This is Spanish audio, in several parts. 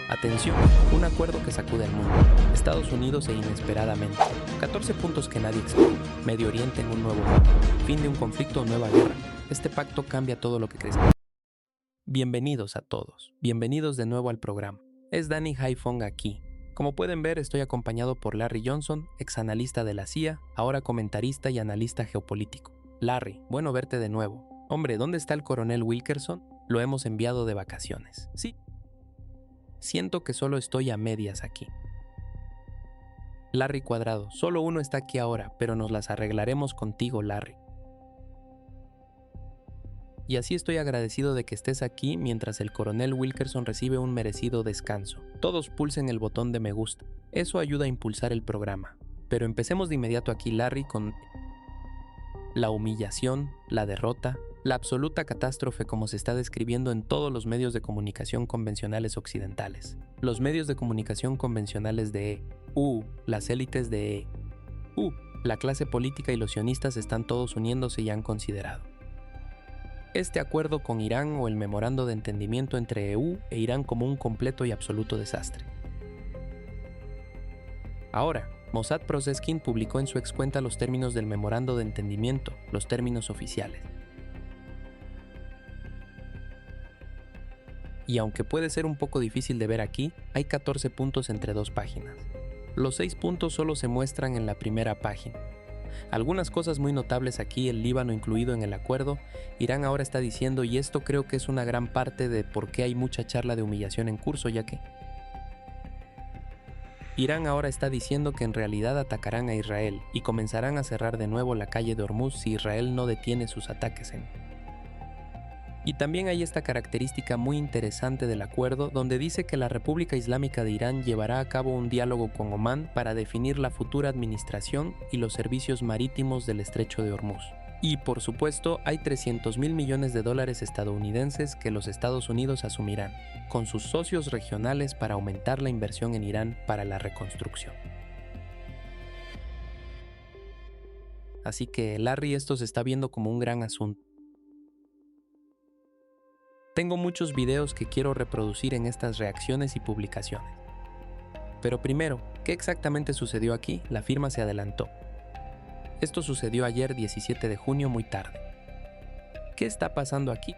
Atención, un acuerdo que sacude al mundo. Estados Unidos e inesperadamente. 14 puntos que nadie explicó. Medio Oriente en un nuevo mapa. Fin de un conflicto o nueva guerra. Este pacto cambia todo lo que crees. Bienvenidos a todos. Bienvenidos de nuevo al programa. Es Danny Haiphong aquí. Como pueden ver, estoy acompañado por Larry Johnson, exanalista de la CIA, ahora comentarista y analista geopolítico. Larry, bueno verte de nuevo. Hombre, ¿dónde está el coronel Wilkerson? Lo hemos enviado de vacaciones. Sí. Siento que solo estoy a medias aquí. Larry Cuadrado, solo uno está aquí ahora, pero nos las arreglaremos contigo, Larry. Y así estoy agradecido de que estés aquí mientras el coronel Wilkerson recibe un merecido descanso. Todos pulsen el botón de me gusta. Eso ayuda a impulsar el programa. Pero empecemos de inmediato aquí, Larry, con la humillación, la derrota, la absoluta catástrofe como se está describiendo en todos los medios de comunicación convencionales occidentales. Los medios de comunicación convencionales de las élites de la clase política y los sionistas están todos uniéndose y han considerado este acuerdo con Irán o el memorando de entendimiento entre EU e Irán como un completo y absoluto desastre. Ahora, Mossad Prozeskin publicó en su excuenta los términos del memorando de entendimiento, los términos oficiales. Y aunque puede ser un poco difícil de ver aquí, hay 14 puntos entre 2 páginas. Los 6 puntos solo se muestran en la primera página. Algunas cosas muy notables aquí, el Líbano incluido en el acuerdo. Irán ahora está diciendo, y esto creo que es una gran parte de por qué hay mucha charla de humillación en curso, ya que Irán ahora está diciendo que en realidad atacarán a Israel y comenzarán a cerrar de nuevo la calle de Hormuz si Israel no detiene sus ataques Y también hay esta característica muy interesante del acuerdo donde dice que la República Islámica de Irán llevará a cabo un diálogo con Omán para definir la futura administración y los servicios marítimos del estrecho de Hormuz. Y por supuesto hay $300 mil millones estadounidenses que los Estados Unidos asumirán, con sus socios regionales para aumentar la inversión en Irán para la reconstrucción. Así que, Larry, esto se está viendo como un gran asunto. Tengo muchos videos que quiero reproducir en estas reacciones y publicaciones. Pero primero, ¿qué exactamente sucedió aquí? La firma se adelantó. Esto sucedió ayer 17 de junio muy tarde. ¿Qué está pasando aquí?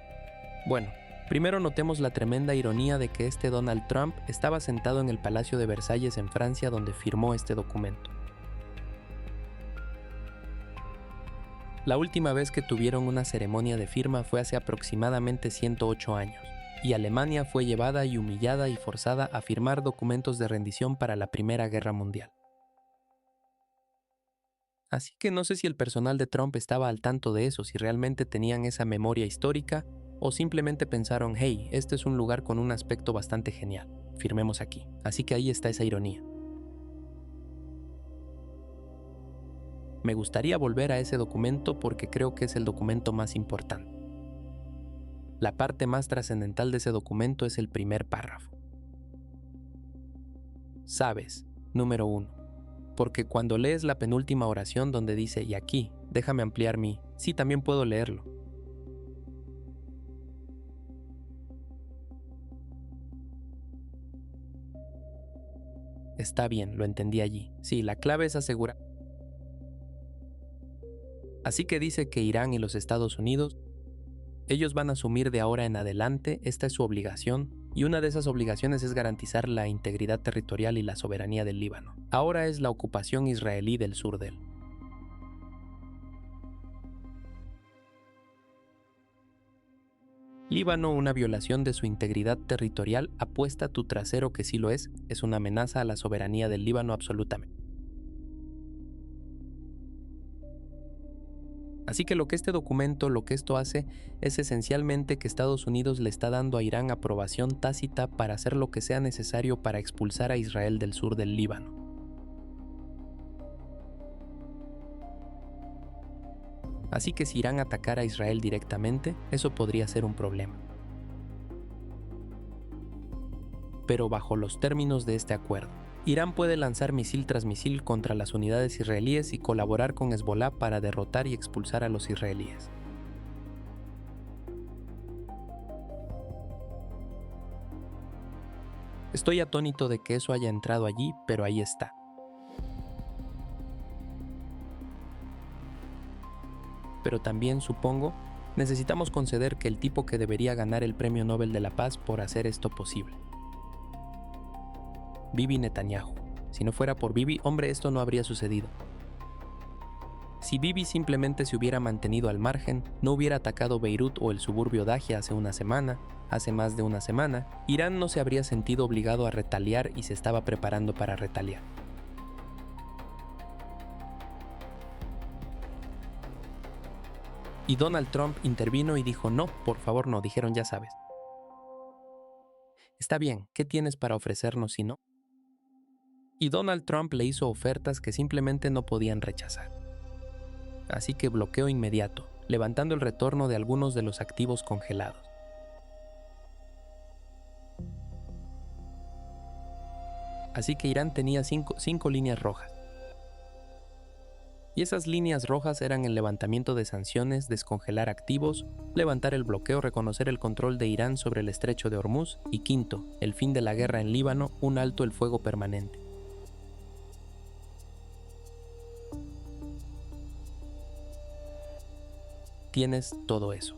Bueno, primero notemos la tremenda ironía de que este Donald Trump estaba sentado en el Palacio de Versalles en Francia donde firmó este documento. La última vez que tuvieron una ceremonia de firma fue hace aproximadamente 108 años, y Alemania fue llevada y humillada y forzada a firmar documentos de rendición para la Primera Guerra Mundial. Así que no sé si el personal de Trump estaba al tanto de eso, si realmente tenían esa memoria histórica, o simplemente pensaron, hey, este es un lugar con un aspecto bastante genial, firmemos aquí. Así que ahí está esa ironía. Me gustaría volver a ese documento porque creo que es el documento más importante. La parte más trascendental de ese documento es el primer párrafo. Sabes, número 1. Porque cuando lees la penúltima oración donde dice, y aquí, déjame ampliar sí, también puedo leerlo. Está bien, lo entendí allí. Sí, la clave es asegurar. Así que dice que Irán y los Estados Unidos, ellos van a asumir de ahora en adelante, esta es su obligación, y una de esas obligaciones es garantizar la integridad territorial y la soberanía del Líbano. Ahora es la ocupación israelí del sur de él. Líbano, una violación de su integridad territorial, apuesta tu trasero que sí lo es una amenaza a la soberanía del Líbano absolutamente. Así que lo que este documento, lo que esto hace, es esencialmente que Estados Unidos le está dando a Irán aprobación tácita para hacer lo que sea necesario para expulsar a Israel del sur del Líbano. Así que si Irán atacara a Israel directamente, eso podría ser un problema. Pero bajo los términos de este acuerdo, Irán puede lanzar misil tras misil contra las unidades israelíes y colaborar con Hezbollah para derrotar y expulsar a los israelíes. Estoy atónito de que eso haya entrado allí, pero ahí está. Pero también, supongo, necesitamos conceder que el tipo que debería ganar el Premio Nobel de la Paz por hacer esto posible. Bibi Netanyahu. Si no fuera por Bibi, hombre, esto no habría sucedido. Si Bibi simplemente se hubiera mantenido al margen, no hubiera atacado Beirut o el suburbio Dajia hace más de una semana, Irán no se habría sentido obligado a retaliar y se estaba preparando para retaliar. Y Donald Trump intervino y dijo, no, por favor no, dijeron ya sabes. Está bien, ¿qué tienes para ofrecernos si no? Y Donald Trump le hizo ofertas que simplemente no podían rechazar. Así que bloqueo inmediato, levantando el retorno de algunos de los activos congelados. Así que Irán tenía cinco líneas rojas. Y esas líneas rojas eran el levantamiento de sanciones, descongelar activos, levantar el bloqueo, reconocer el control de Irán sobre el estrecho de Hormuz y quinto, el fin de la guerra en Líbano, un alto el fuego permanente. Tienes todo eso.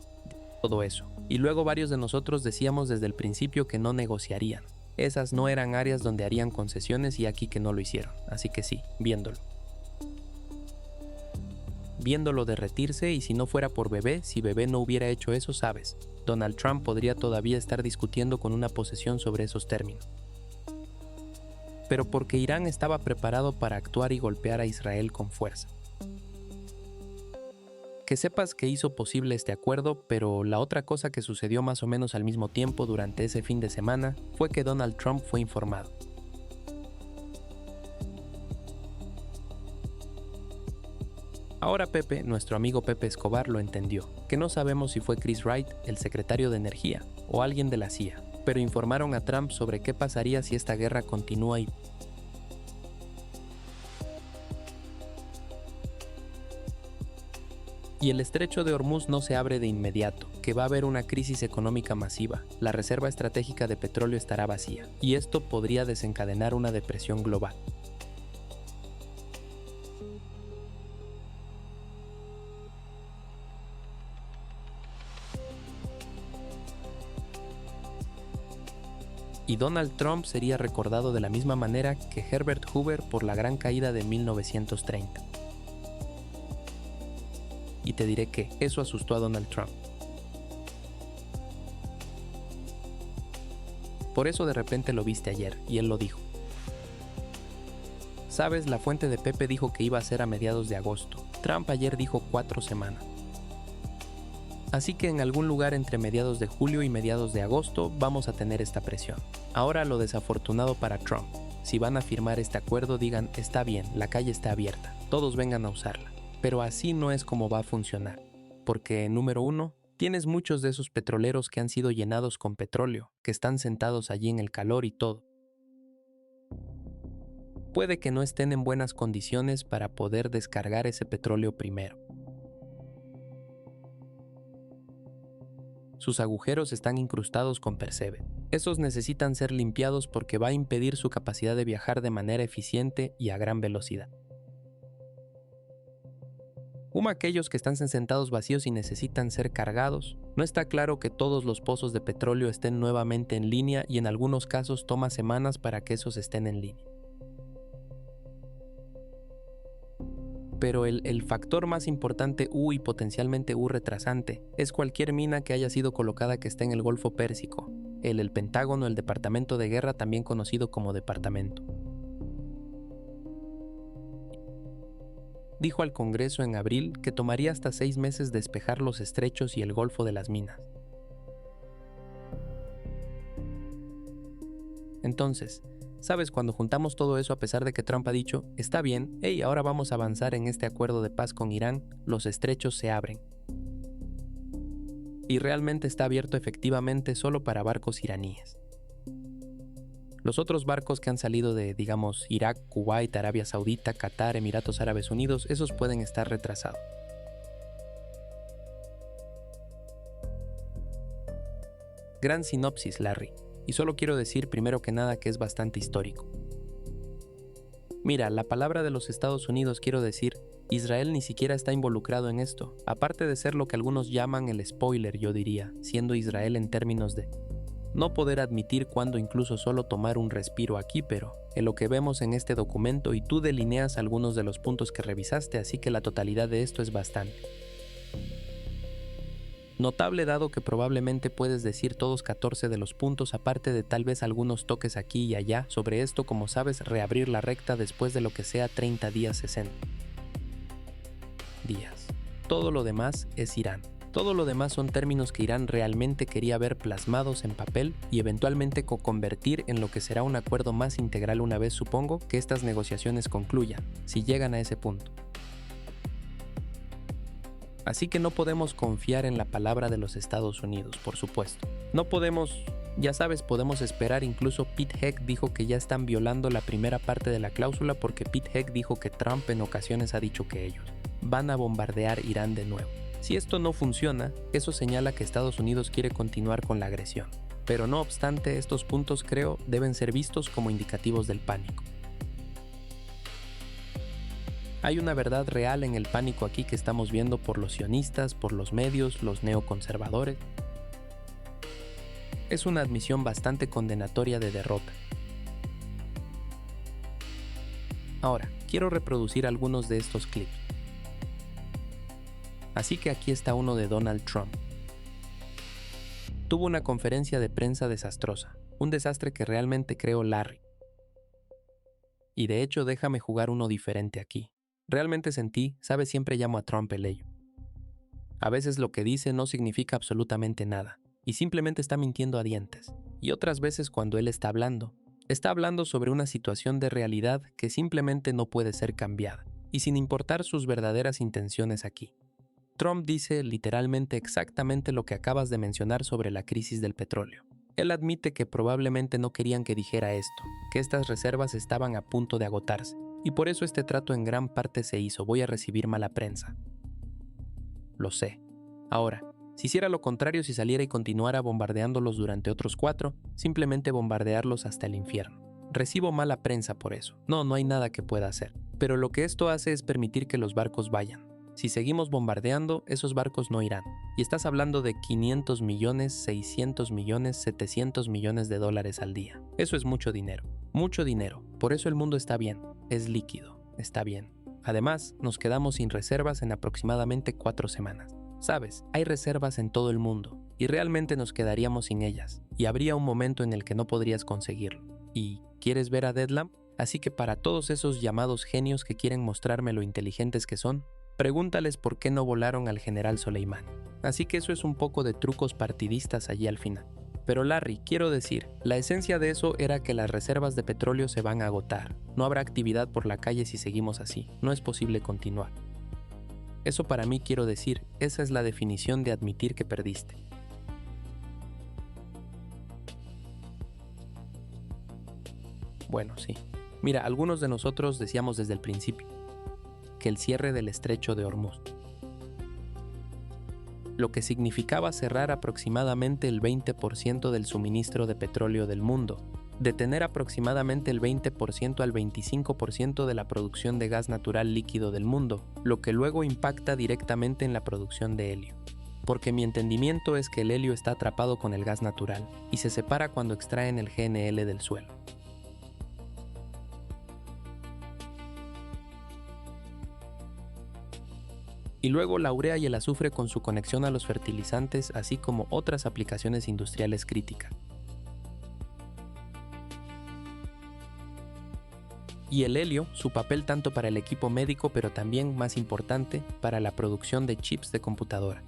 Y luego varios de nosotros decíamos desde el principio que no negociarían. Esas no eran áreas donde harían concesiones y aquí que no lo hicieron. Así que sí, viéndolo derretirse, y si no fuera por Bebé, si Bebé no hubiera hecho eso, sabes, Donald Trump podría todavía estar discutiendo con una posesión sobre esos términos. Pero porque Irán estaba preparado para actuar y golpear a Israel con fuerza. Que sepas que hizo posible este acuerdo, pero la otra cosa que sucedió más o menos al mismo tiempo durante ese fin de semana fue que Donald Trump fue informado. Ahora Pepe, nuestro amigo Pepe Escobar, lo entendió, que no sabemos si fue Chris Wright, el secretario de Energía, o alguien de la CIA, pero informaron a Trump sobre qué pasaría si esta guerra continúa y el estrecho de Hormuz no se abre de inmediato, que va a haber una crisis económica masiva, la reserva estratégica de petróleo estará vacía, y esto podría desencadenar una depresión global. Y Donald Trump sería recordado de la misma manera que Herbert Hoover por la gran caída de 1930. Y te diré que eso asustó a Donald Trump. Por eso de repente lo viste ayer, y él lo dijo. Sabes, la fuente de Pepe dijo que iba a ser a mediados de agosto. Trump ayer dijo 4 semanas. Así que en algún lugar entre mediados de julio y mediados de agosto vamos a tener esta presión. Ahora lo desafortunado para Trump. Si van a firmar este acuerdo, digan, está bien, la calle está abierta, todos vengan a usarla. Pero así no es como va a funcionar. Porque, número 1, tienes muchos de esos petroleros que han sido llenados con petróleo, que están sentados allí en el calor y todo. Puede que no estén en buenas condiciones para poder descargar ese petróleo primero. Sus agujeros están incrustados con percebe. Esos necesitan ser limpiados porque va a impedir su capacidad de viajar de manera eficiente y a gran velocidad. Aquellos que están sentados vacíos y necesitan ser cargados. No está claro que todos los pozos de petróleo estén nuevamente en línea y en algunos casos toma semanas para que esos estén en línea. Pero el factor más importante y potencialmente retrasante es cualquier mina que haya sido colocada que esté en el Golfo Pérsico, el Pentágono, el Departamento de Guerra, también conocido como Departamento. Dijo al Congreso en abril que tomaría hasta 6 meses despejar los estrechos y el Golfo de las minas. Entonces, ¿sabes? Cuando juntamos todo eso, a pesar de que Trump ha dicho, está bien, ahora vamos a avanzar en este acuerdo de paz con Irán, los estrechos se abren. Y realmente está abierto efectivamente solo para barcos iraníes. Los otros barcos que han salido de, digamos, Irak, Kuwait, Arabia Saudita, Qatar, Emiratos Árabes Unidos, esos pueden estar retrasados. Gran sinopsis, Larry. Y solo quiero decir primero que nada que es bastante histórico. Mira, la palabra de los Estados Unidos, quiero decir, Israel ni siquiera está involucrado en esto, aparte de ser lo que algunos llaman el spoiler, yo diría, siendo Israel en términos de no poder admitir cuando incluso solo tomar un respiro aquí, pero en lo que vemos en este documento y tú delineas algunos de los puntos que revisaste, así que la totalidad de esto es bastante notable, dado que probablemente puedes decir todos 14 de los puntos, aparte de tal vez algunos toques aquí y allá sobre esto, como sabes, reabrir la recta después de lo que sea 30 días, 60 días. Todo lo demás es Irán. Todo lo demás son términos que Irán realmente quería ver plasmados en papel y eventualmente convertir en lo que será un acuerdo más integral una vez, supongo, que estas negociaciones concluyan, si llegan a ese punto. Así que no podemos confiar en la palabra de los Estados Unidos, por supuesto. No podemos, ya sabes, podemos esperar. Incluso Pete Heck dijo que ya están violando la primera parte de la cláusula, porque Pete Heck dijo que Trump en ocasiones ha dicho que ellos van a bombardear Irán de nuevo. Si esto no funciona, eso señala que Estados Unidos quiere continuar con la agresión. Pero no obstante, estos puntos, creo, deben ser vistos como indicativos del pánico. Hay una verdad real en el pánico aquí que estamos viendo por los sionistas, por los medios, los neoconservadores. Es una admisión bastante condenatoria de derrota. Ahora, quiero reproducir algunos de estos clips. Así que aquí está uno de Donald Trump. Tuvo una conferencia de prensa desastrosa, un desastre que realmente creó Larry. Y de hecho déjame jugar uno diferente aquí. Realmente sentí, sabes, siempre llamo a Trump el ello. A veces lo que dice no significa absolutamente nada, y simplemente está mintiendo a dientes. Y otras veces cuando él está hablando sobre una situación de realidad que simplemente no puede ser cambiada, y sin importar sus verdaderas intenciones aquí. Trump dice literalmente exactamente lo que acabas de mencionar sobre la crisis del petróleo. Él admite que probablemente no querían que dijera esto, que estas reservas estaban a punto de agotarse, y por eso este trato en gran parte se hizo. Voy a recibir mala prensa. Lo sé. Ahora, si hiciera lo contrario, si saliera y continuara bombardeándolos durante otros 4, simplemente bombardearlos hasta el infierno. Recibo mala prensa por eso. No hay nada que pueda hacer. Pero lo que esto hace es permitir que los barcos vayan. Si seguimos bombardeando, esos barcos no irán. Y estás hablando de 500 millones, 600 millones, 700 millones de dólares al día. Eso es mucho dinero. Mucho dinero. Por eso el mundo está bien. Es líquido. Está bien. Además, nos quedamos sin reservas en aproximadamente 4 semanas. Sabes, hay reservas en todo el mundo. Y realmente nos quedaríamos sin ellas. Y habría un momento en el que no podrías conseguirlo. ¿Y quieres ver a Deadlamp? Así que para todos esos llamados genios que quieren mostrarme lo inteligentes que son, pregúntales por qué no volaron al general Soleimani. Así que eso es un poco de trucos partidistas allí al final. Pero Larry, quiero decir, la esencia de eso era que las reservas de petróleo se van a agotar. No habrá actividad por la calle si seguimos así. No es posible continuar. Eso para mí, quiero decir, esa es la definición de admitir que perdiste. Bueno, sí. Mira, algunos de nosotros decíamos desde el principio que el cierre del estrecho de Hormuz, lo que significaba cerrar aproximadamente el 20% del suministro de petróleo del mundo, detener aproximadamente el 20% al 25% de la producción de gas natural líquido del mundo, lo que luego impacta directamente en la producción de helio. Porque mi entendimiento es que el helio está atrapado con el gas natural y se separa cuando extraen el GNL del suelo. Y luego la urea y el azufre con su conexión a los fertilizantes, así como otras aplicaciones industriales críticas. Y el helio, su papel tanto para el equipo médico, pero también, más importante, para la producción de chips de computadora.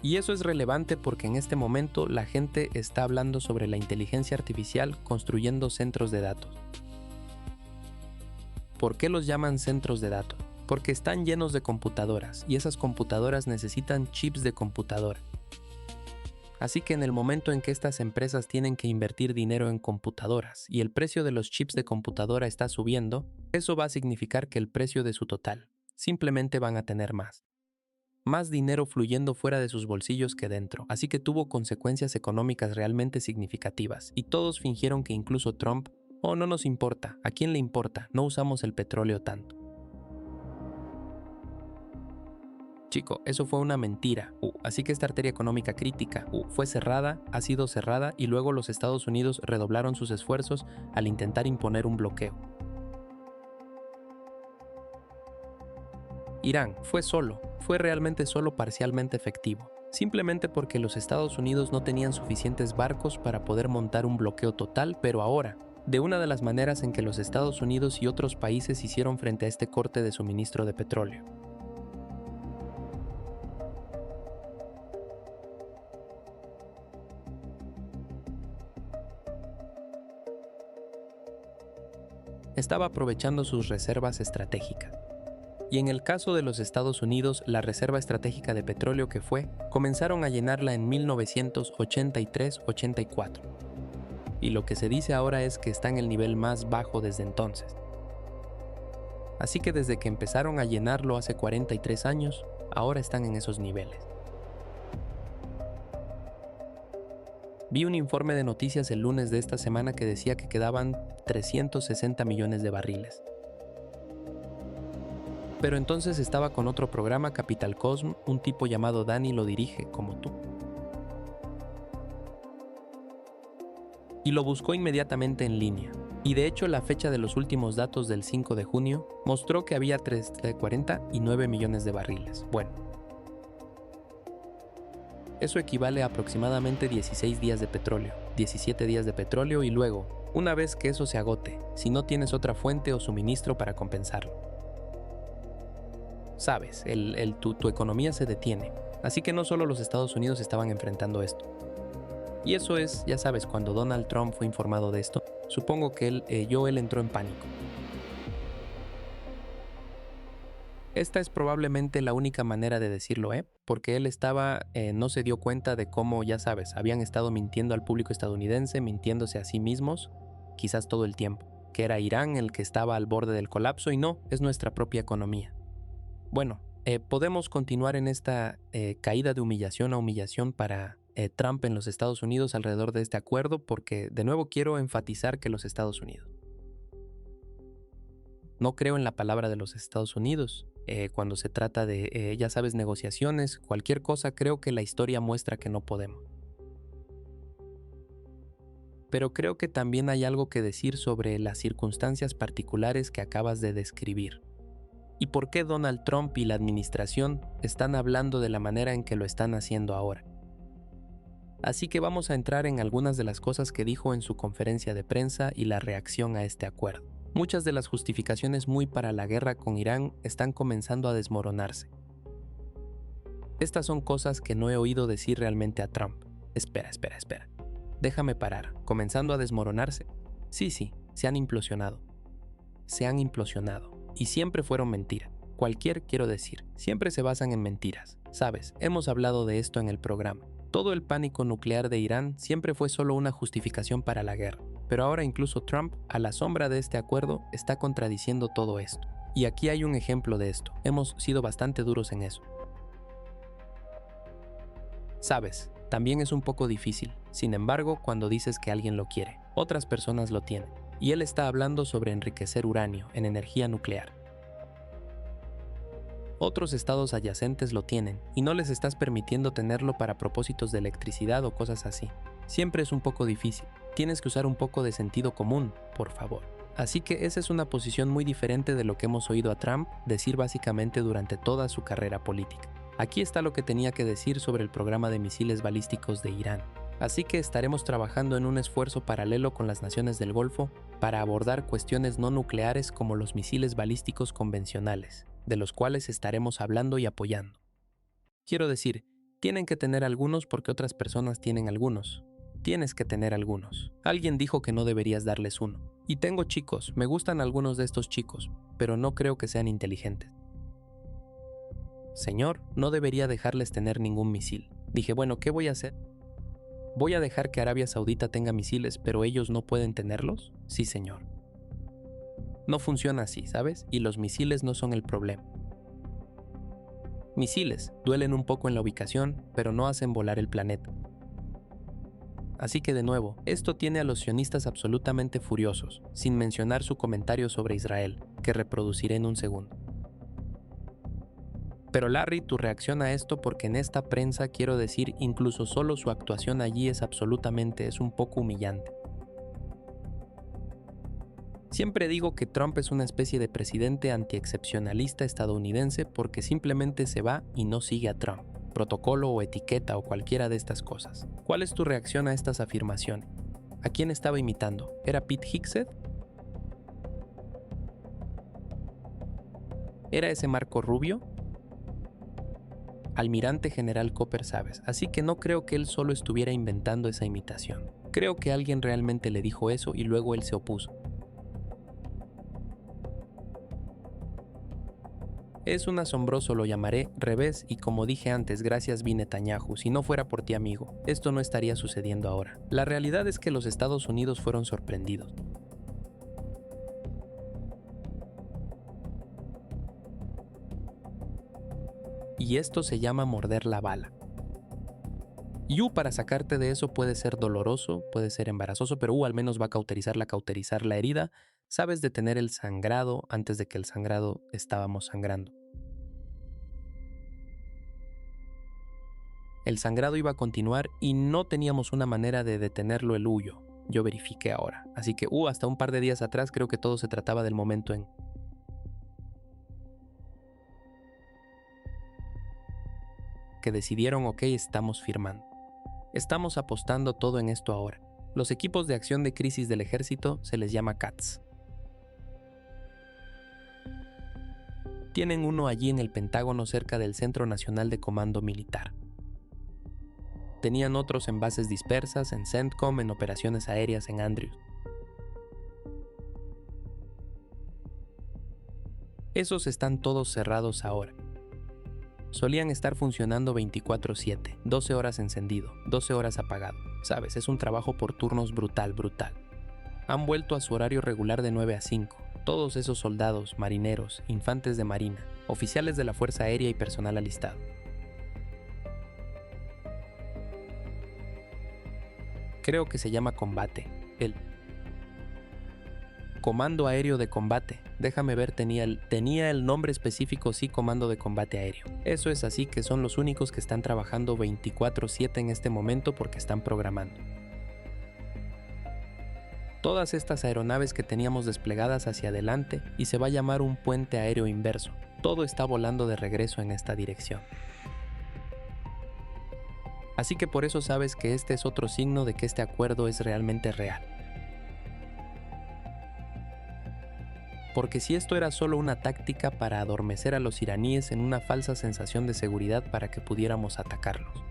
Y eso es relevante porque en este momento la gente está hablando sobre la inteligencia artificial construyendo centros de datos. ¿Por qué los llaman centros de datos? Porque están llenos de computadoras y esas computadoras necesitan chips de computadora. Así que en el momento en que estas empresas tienen que invertir dinero en computadoras y el precio de los chips de computadora está subiendo, eso va a significar que el precio de su total simplemente van a tener más. más dinero fluyendo fuera de sus bolsillos que dentro, así que tuvo consecuencias económicas realmente significativas, y todos fingieron que incluso Trump, oh, no nos importa, ¿a quién le importa? No usamos el petróleo tanto. Chico, eso fue una mentira. Así que esta arteria económica crítica fue cerrada, ha sido cerrada y luego los Estados Unidos redoblaron sus esfuerzos al intentar imponer un bloqueo. Irán fue realmente solo parcialmente efectivo, simplemente porque los Estados Unidos no tenían suficientes barcos para poder montar un bloqueo total, pero ahora, de una de las maneras en que los Estados Unidos y otros países hicieron frente a este corte de suministro de petróleo. Estaba aprovechando sus reservas estratégicas. Y en el caso de los Estados Unidos, la reserva estratégica de petróleo que comenzaron a llenarla en 1983-84. Y lo que se dice ahora es que está en el nivel más bajo desde entonces. Así que desde que empezaron a llenarlo hace 43 años, ahora están en esos niveles. Vi un informe de noticias el lunes de esta semana que decía que quedaban 360 millones de barriles. Pero entonces estaba con otro programa, Capital Cosm, un tipo llamado Dani lo dirige, como tú. Y lo buscó inmediatamente en línea. Y de hecho la fecha de los últimos datos del 5 de junio mostró que había 49 millones de barriles. Bueno, eso equivale a aproximadamente 16 días de petróleo, 17 días de petróleo y luego, una vez que eso se agote, si no tienes otra fuente o suministro para compensarlo. Sabes, tu economía se detiene, así que no solo los Estados Unidos estaban enfrentando esto. Y eso es, ya sabes, cuando Donald Trump fue informado de esto, supongo que él entró en pánico. Esta es probablemente la única manera de decirlo, porque él no se dio cuenta de cómo, ya sabes, habían estado mintiendo al público estadounidense, mintiéndose a sí mismos, quizás todo el tiempo, que era Irán el que estaba al borde del colapso y no, es nuestra propia economía. Bueno, podemos continuar en esta caída de humillación a humillación para Trump en los Estados Unidos alrededor de este acuerdo, porque de nuevo quiero enfatizar que los Estados Unidos. No creo en la palabra de los Estados Unidos. Cuando se trata de, ya sabes, negociaciones, cualquier cosa, creo que la historia muestra que no podemos. Pero creo que también hay algo que decir sobre las circunstancias particulares que acabas de describir. ¿Y por qué Donald Trump y la administración están hablando de la manera en que lo están haciendo ahora? Así que vamos a entrar en algunas de las cosas que dijo en su conferencia de prensa y la reacción a este acuerdo. Muchas de las justificaciones muy para la guerra con Irán están comenzando a desmoronarse. Estas son cosas que no he oído decir realmente a Trump. Espera. Déjame parar. ¿Comenzando a desmoronarse? Sí, se han implosionado. Y siempre fueron mentira. Siempre se basan en mentiras. Sabes, hemos hablado de esto en el programa. Todo el pánico nuclear de Irán siempre fue solo una justificación para la guerra. Pero ahora incluso Trump, a la sombra de este acuerdo, está contradiciendo todo esto. Y aquí hay un ejemplo de esto. Hemos sido bastante duros en eso. Sabes, también es un poco difícil. Sin embargo, cuando dices que alguien lo quiere, otras personas lo tienen. Y él está hablando sobre enriquecer uranio en energía nuclear. Otros estados adyacentes lo tienen y no les estás permitiendo tenerlo para propósitos de electricidad o cosas así. Siempre es un poco difícil. Tienes que usar un poco de sentido común, por favor. Así que esa es una posición muy diferente de lo que hemos oído a Trump decir básicamente durante toda su carrera política. Aquí está lo que tenía que decir sobre el programa de misiles balísticos de Irán. Así que estaremos trabajando en un esfuerzo paralelo con las naciones del Golfo para abordar cuestiones no nucleares como los misiles balísticos convencionales, de los cuales estaremos hablando y apoyando. Quiero decir, tienen que tener algunos porque otras personas tienen algunos. Tienes que tener algunos. Alguien dijo que no deberías darles uno. Y tengo chicos, me gustan algunos de estos chicos, pero no creo que sean inteligentes. Señor, no debería dejarles tener ningún misil. Dije, bueno, ¿qué voy a hacer? ¿Voy a dejar que Arabia Saudita tenga misiles, pero ellos no pueden tenerlos? Sí, señor. No funciona así, ¿sabes? Y los misiles no son el problema. Misiles, duelen un poco en la ubicación, pero no hacen volar el planeta. Así que de nuevo, esto tiene a los sionistas absolutamente furiosos, sin mencionar su comentario sobre Israel, que reproduciré en un segundo. Pero Larry, tu reacción a esto, porque en esta prensa, quiero decir, incluso solo su actuación allí es un poco humillante. Siempre digo que Trump es una especie de presidente antiexcepcionalista estadounidense porque simplemente se va y no sigue a Trump, protocolo o etiqueta o cualquiera de estas cosas. ¿Cuál es tu reacción a estas afirmaciones? ¿A quién estaba imitando? ¿Era Pete Hegseth? ¿Era ese Marco Rubio? Almirante General Cooper, sabes, así que no creo que él solo estuviera inventando esa imitación. Creo que alguien realmente le dijo eso y luego él se opuso. Es un asombroso, lo llamaré, revés, y como dije antes, gracias Netanyahu, si no fuera por ti amigo, esto no estaría sucediendo ahora. La realidad es que los Estados Unidos fueron sorprendidos. Y esto se llama morder la bala. Para sacarte de eso puede ser doloroso, puede ser embarazoso, pero al menos va a cauterizar la herida. Sabes detener el sangrado antes de que el sangrado estábamos sangrando. El sangrado iba a continuar y no teníamos una manera de detenerlo el huyo. Yo verifiqué ahora. Así que hasta un par de días atrás creo que todo se trataba del momento en que decidieron, ok, estamos firmando. Estamos apostando todo en esto ahora. Los equipos de acción de crisis del ejército se les llama CATS. Tienen uno allí en el Pentágono cerca del Centro Nacional de Comando Militar. Tenían otros en bases dispersas, en CENTCOM, en operaciones aéreas en Andrews. Esos están todos cerrados ahora. Solían estar funcionando 24/7, 12 horas encendido, 12 horas apagado. Sabes, es un trabajo por turnos brutal. Han vuelto a su horario regular de 9 a 5. Todos esos soldados, marineros, infantes de marina, oficiales de la Fuerza Aérea y personal alistado. Creo que se llama combate. El Comando Aéreo de Combate. Déjame ver, tenía el nombre específico, sí, Comando de Combate Aéreo. Eso es, así que son los únicos que están trabajando 24/7 en este momento porque están programando. Todas estas aeronaves que teníamos desplegadas hacia adelante y se va a llamar un puente aéreo inverso. Todo está volando de regreso en esta dirección. Así que por eso sabes que este es otro signo de que este acuerdo es realmente real. Porque si esto era solo una táctica para adormecer a los iraníes en una falsa sensación de seguridad para que pudiéramos atacarlos,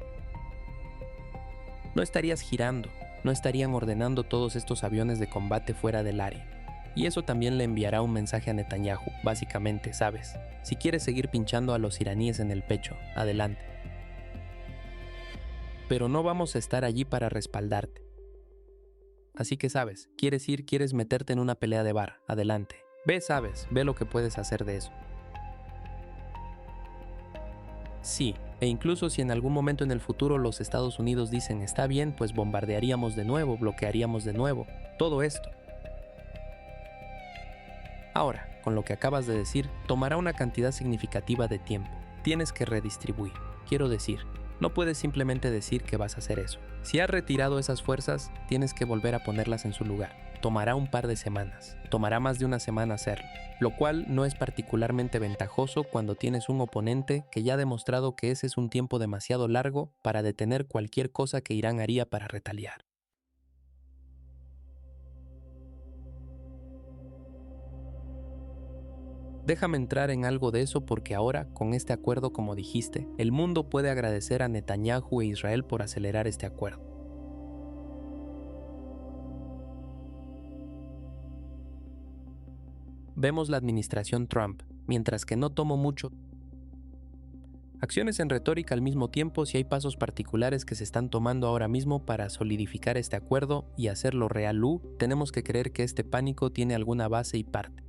no estarías girando, no estarían ordenando todos estos aviones de combate fuera del área. Y eso también le enviará un mensaje a Netanyahu, básicamente, ¿sabes? Si quieres seguir pinchando a los iraníes en el pecho, adelante. Pero no vamos a estar allí para respaldarte. Así que sabes, quieres meterte en una pelea de bar, adelante. Ve lo que puedes hacer de eso. Sí, e incluso si en algún momento en el futuro los Estados Unidos dicen está bien, pues bombardearíamos de nuevo, bloquearíamos de nuevo, todo esto. Ahora, con lo que acabas de decir, tomará una cantidad significativa de tiempo. Tienes que redistribuir. Quiero decir, no puedes simplemente decir que vas a hacer eso. Si has retirado esas fuerzas, tienes que volver a ponerlas en su lugar. Tomará un par de semanas, tomará más de una semana hacerlo, lo cual no es particularmente ventajoso cuando tienes un oponente que ya ha demostrado que ese es un tiempo demasiado largo para detener cualquier cosa que Irán haría para retaliar. Déjame entrar en algo de eso porque ahora, con este acuerdo como dijiste, el mundo puede agradecer a Netanyahu e Israel por acelerar este acuerdo. Vemos la administración Trump, mientras que no tomo mucho. Acciones en retórica al mismo tiempo si hay pasos particulares que se están tomando ahora mismo para solidificar este acuerdo y hacerlo real, tenemos que creer que este pánico tiene alguna base y parte.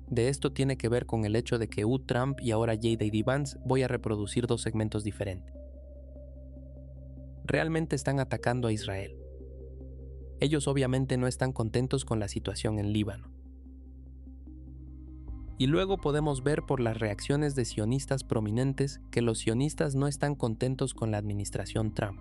De esto tiene que ver con el hecho de que Trump y ahora J.D. Vance voy a reproducir dos segmentos diferentes. Realmente están atacando a Israel. Ellos obviamente no están contentos con la situación en Líbano. Y luego podemos ver por las reacciones de sionistas prominentes que los sionistas no están contentos con la administración Trump.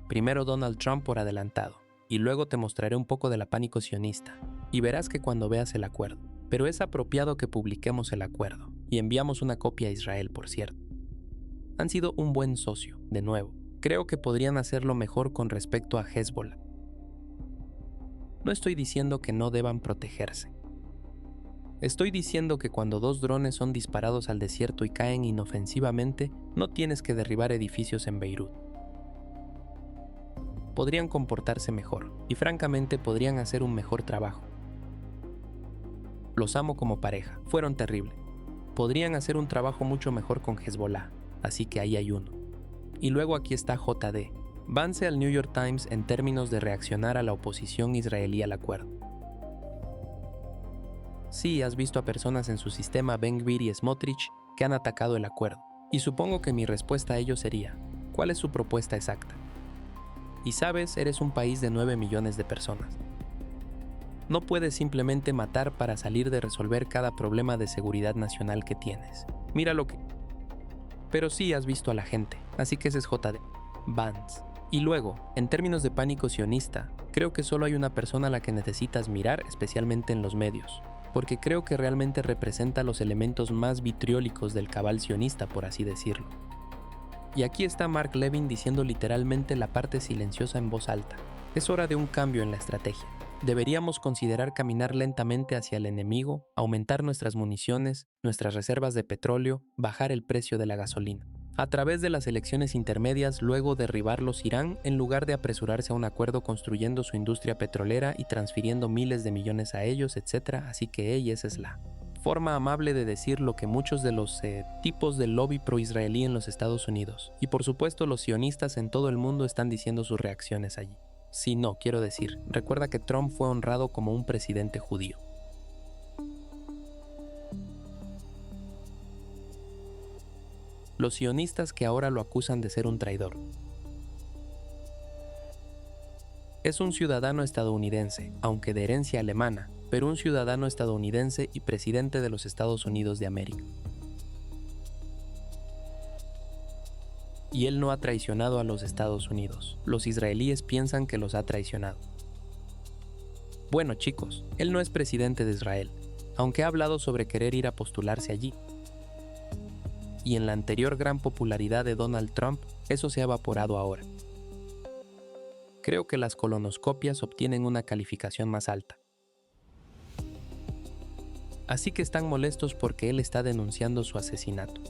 Primero Donald Trump por adelantado, y luego te mostraré un poco de la pánico sionista, y verás que cuando veas el acuerdo. Pero es apropiado que publiquemos el acuerdo, y enviamos una copia a Israel, por cierto. Han sido un buen socio, de nuevo. Creo que podrían hacerlo mejor con respecto a Hezbollah. No estoy diciendo que no deban protegerse. Estoy diciendo que cuando dos drones son disparados al desierto y caen inofensivamente, no tienes que derribar edificios en Beirut. Podrían comportarse mejor, y francamente podrían hacer un mejor trabajo. Los amo como pareja, fueron terribles. Podrían hacer un trabajo mucho mejor con Hezbollah, así que ahí hay uno. Y luego aquí está JD. Vance al New York Times en términos de reaccionar a la oposición israelí al acuerdo. Sí, has visto a personas en su sistema Ben-Gvir y Smotrich que han atacado el acuerdo. Y supongo que mi respuesta a ello sería, ¿cuál es su propuesta exacta? Y sabes, eres un país de 9 millones de personas. No puedes simplemente matar para salir de resolver cada problema de seguridad nacional que tienes. Mira lo que... Pero sí has visto a la gente, así que ese es JD. Vance. Y luego, en términos de pánico sionista, creo que solo hay una persona a la que necesitas mirar, especialmente en los medios, porque creo que realmente representa los elementos más vitriólicos del cabal sionista, por así decirlo. Y aquí está Mark Levin diciendo literalmente la parte silenciosa en voz alta. Es hora de un cambio en la estrategia. Deberíamos considerar caminar lentamente hacia el enemigo, aumentar nuestras municiones, nuestras reservas de petróleo, bajar el precio de la gasolina. A través de las elecciones intermedias, luego derribarlos Irán en lugar de apresurarse a un acuerdo construyendo su industria petrolera y transfiriendo miles de millones a ellos, etc. Así que esa es la forma amable de decir lo que muchos de los tipos del lobby pro-israelí en los Estados Unidos, y por supuesto los sionistas en todo el mundo están diciendo sus reacciones allí. Si no, quiero decir, recuerda que Trump fue honrado como un presidente judío. Los sionistas que ahora lo acusan de ser un traidor. Es un ciudadano estadounidense, aunque de herencia alemana, pero un ciudadano estadounidense y presidente de los Estados Unidos de América. Y él no ha traicionado a los Estados Unidos. Los israelíes piensan que los ha traicionado. Bueno, chicos, él no es presidente de Israel, aunque ha hablado sobre querer ir a postularse allí. Y en la anterior gran popularidad de Donald Trump, eso se ha evaporado ahora. Creo que las colonoscopias obtienen una calificación más alta. Así que están molestos porque él está denunciando su asesinato.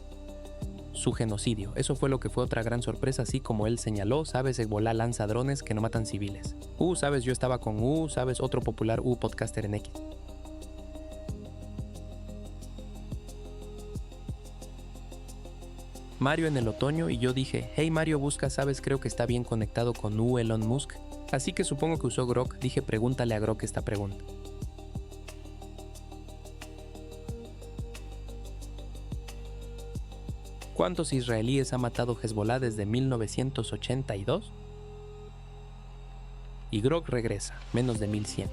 Su genocidio, eso fue lo que fue otra gran sorpresa, así como él señaló, sabes, Hezbollah lanza drones que no matan civiles. Sabes, yo estaba con sabes, otro popular podcaster en X. Mario en el otoño y yo dije, hey Mario busca, sabes, creo que está bien conectado con Elon Musk. Así que supongo que usó Grok, dije pregúntale a Grok esta pregunta. ¿Cuántos israelíes ha matado Hezbollah desde 1982? Y Grok regresa, menos de 1100.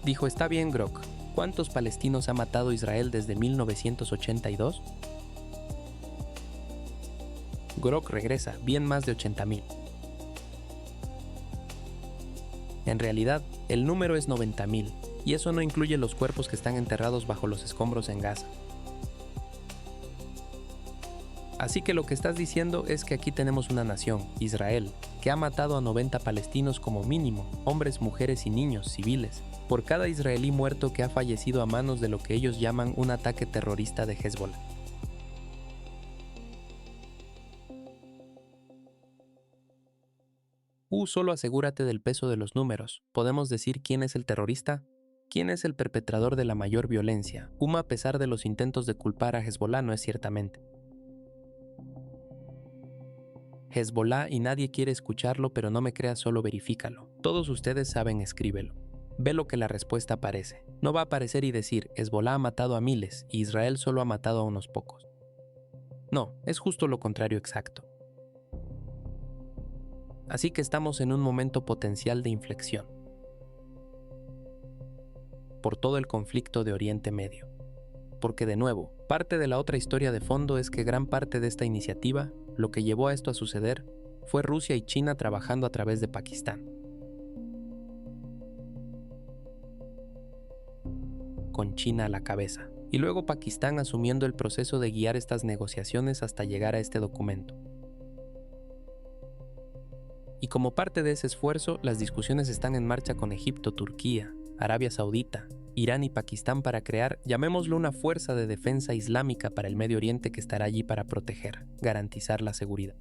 Dijo, está bien Grok, ¿cuántos palestinos ha matado Israel desde 1982? Grok regresa, bien más de 80,000. En realidad, el número es 90,000, y eso no incluye los cuerpos que están enterrados bajo los escombros en Gaza. Así que lo que estás diciendo es que aquí tenemos una nación, Israel, que ha matado a 90 palestinos como mínimo, hombres, mujeres y niños civiles, por cada israelí muerto que ha fallecido a manos de lo que ellos llaman un ataque terrorista de Hezbollah. Solo asegúrate del peso de los números. ¿Podemos decir quién es el terrorista? ¿Quién es el perpetrador de la mayor violencia? A pesar de los intentos de culpar a Hezbollah, no es ciertamente. Hezbollah y nadie quiere escucharlo, pero no me creas, solo verifícalo. Todos ustedes saben, escríbelo. Ve lo que la respuesta aparece. No va a aparecer y decir, Hezbollah ha matado a miles y Israel solo ha matado a unos pocos. No, es justo lo contrario exacto. Así que estamos en un momento potencial de inflexión por todo el conflicto de Oriente Medio. Porque de nuevo, parte de la otra historia de fondo es que gran parte de esta iniciativa, lo que llevó a esto a suceder, fue Rusia y China trabajando a través de Pakistán. Con China a la cabeza. Y luego Pakistán asumiendo el proceso de guiar estas negociaciones hasta llegar a este documento. Y como parte de ese esfuerzo, las discusiones están en marcha con Egipto, Turquía, Arabia Saudita, Irán y Pakistán para crear, llamémoslo, una fuerza de defensa islámica para el Medio Oriente que estará allí para proteger, garantizar la seguridad.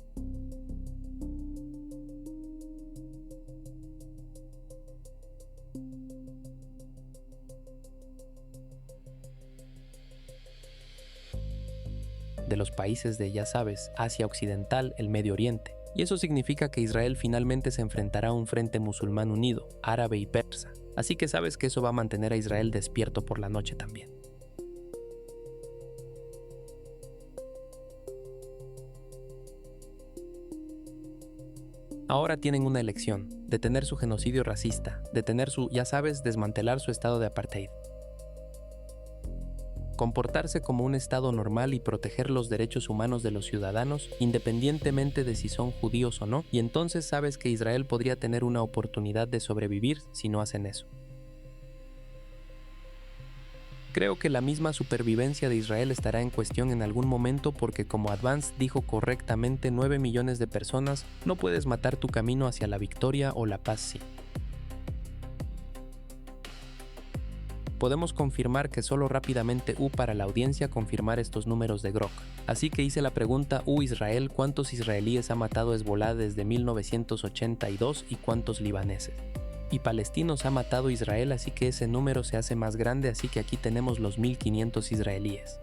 De los países de, ya sabes, Asia Occidental, el Medio Oriente. Y eso significa que Israel finalmente se enfrentará a un frente musulmán unido, árabe y persa. Así que sabes que eso va a mantener a Israel despierto por la noche también. Ahora tienen una elección: detener su genocidio racista, detener su, ya sabes, desmantelar su estado de apartheid. Comportarse como un estado normal y proteger los derechos humanos de los ciudadanos, independientemente de si son judíos o no, y entonces sabes que Israel podría tener una oportunidad de sobrevivir si no hacen eso. Creo que la misma supervivencia de Israel estará en cuestión en algún momento porque, como Advance dijo correctamente, 9 millones de personas, no puedes matar tu camino hacia la victoria o la paz, sí. Podemos confirmar que solo rápidamente para la audiencia confirmar estos números de Grok. Así que hice la pregunta Israel, ¿cuántos israelíes ha matado Hezbollah desde 1982 y cuántos libaneses? Y palestinos ha matado Israel, así que ese número se hace más grande, así que aquí tenemos los 1500 israelíes.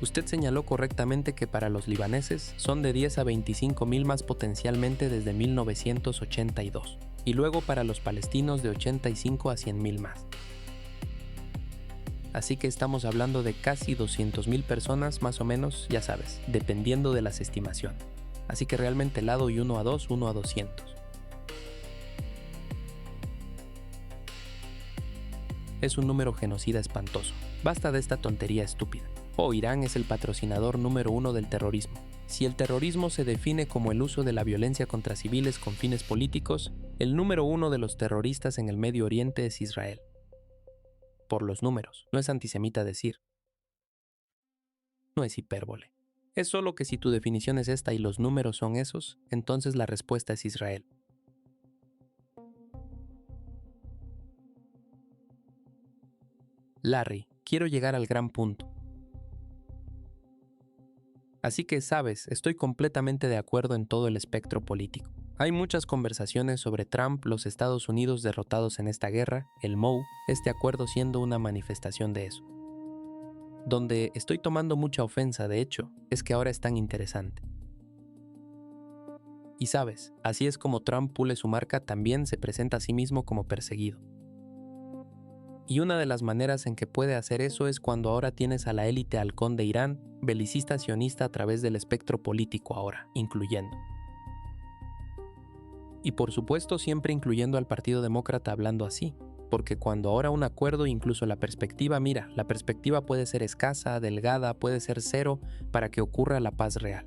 Usted señaló correctamente que para los libaneses son de 10 a 25.000 más potencialmente desde 1982, y luego para los palestinos de 85 a 100.000 más. Así que estamos hablando de casi 200.000 personas más o menos, ya sabes, dependiendo de las estimaciones. Así que realmente el lado y 1 a 2, 1 a 200. Es un número genocida espantoso. Basta de esta tontería estúpida. Irán es el patrocinador número 1 del terrorismo. Si el terrorismo se define como el uso de la violencia contra civiles con fines políticos, el número 1 de los terroristas en el Medio Oriente es Israel. Por los números, no es antisemita decir. No es hipérbole. Es solo que si tu definición es esta y los números son esos, entonces la respuesta es Israel. Larry, quiero llegar al gran punto. Así que, sabes, estoy completamente de acuerdo en todo el espectro político. Hay muchas conversaciones sobre Trump, los Estados Unidos derrotados en esta guerra, el MOU, este acuerdo siendo una manifestación de eso. Donde estoy tomando mucha ofensa, de hecho, es que ahora es tan interesante. Y sabes, así es como Trump pule su marca, también se presenta a sí mismo como perseguido. Y una de las maneras en que puede hacer eso es cuando ahora tienes a la élite halcón de Irán, belicista sionista a través del espectro político ahora, incluyendo. Y por supuesto siempre incluyendo al Partido Demócrata hablando así, porque cuando ahora un acuerdo, incluso la perspectiva, mira, la perspectiva puede ser escasa, delgada, puede ser cero para que ocurra la paz real.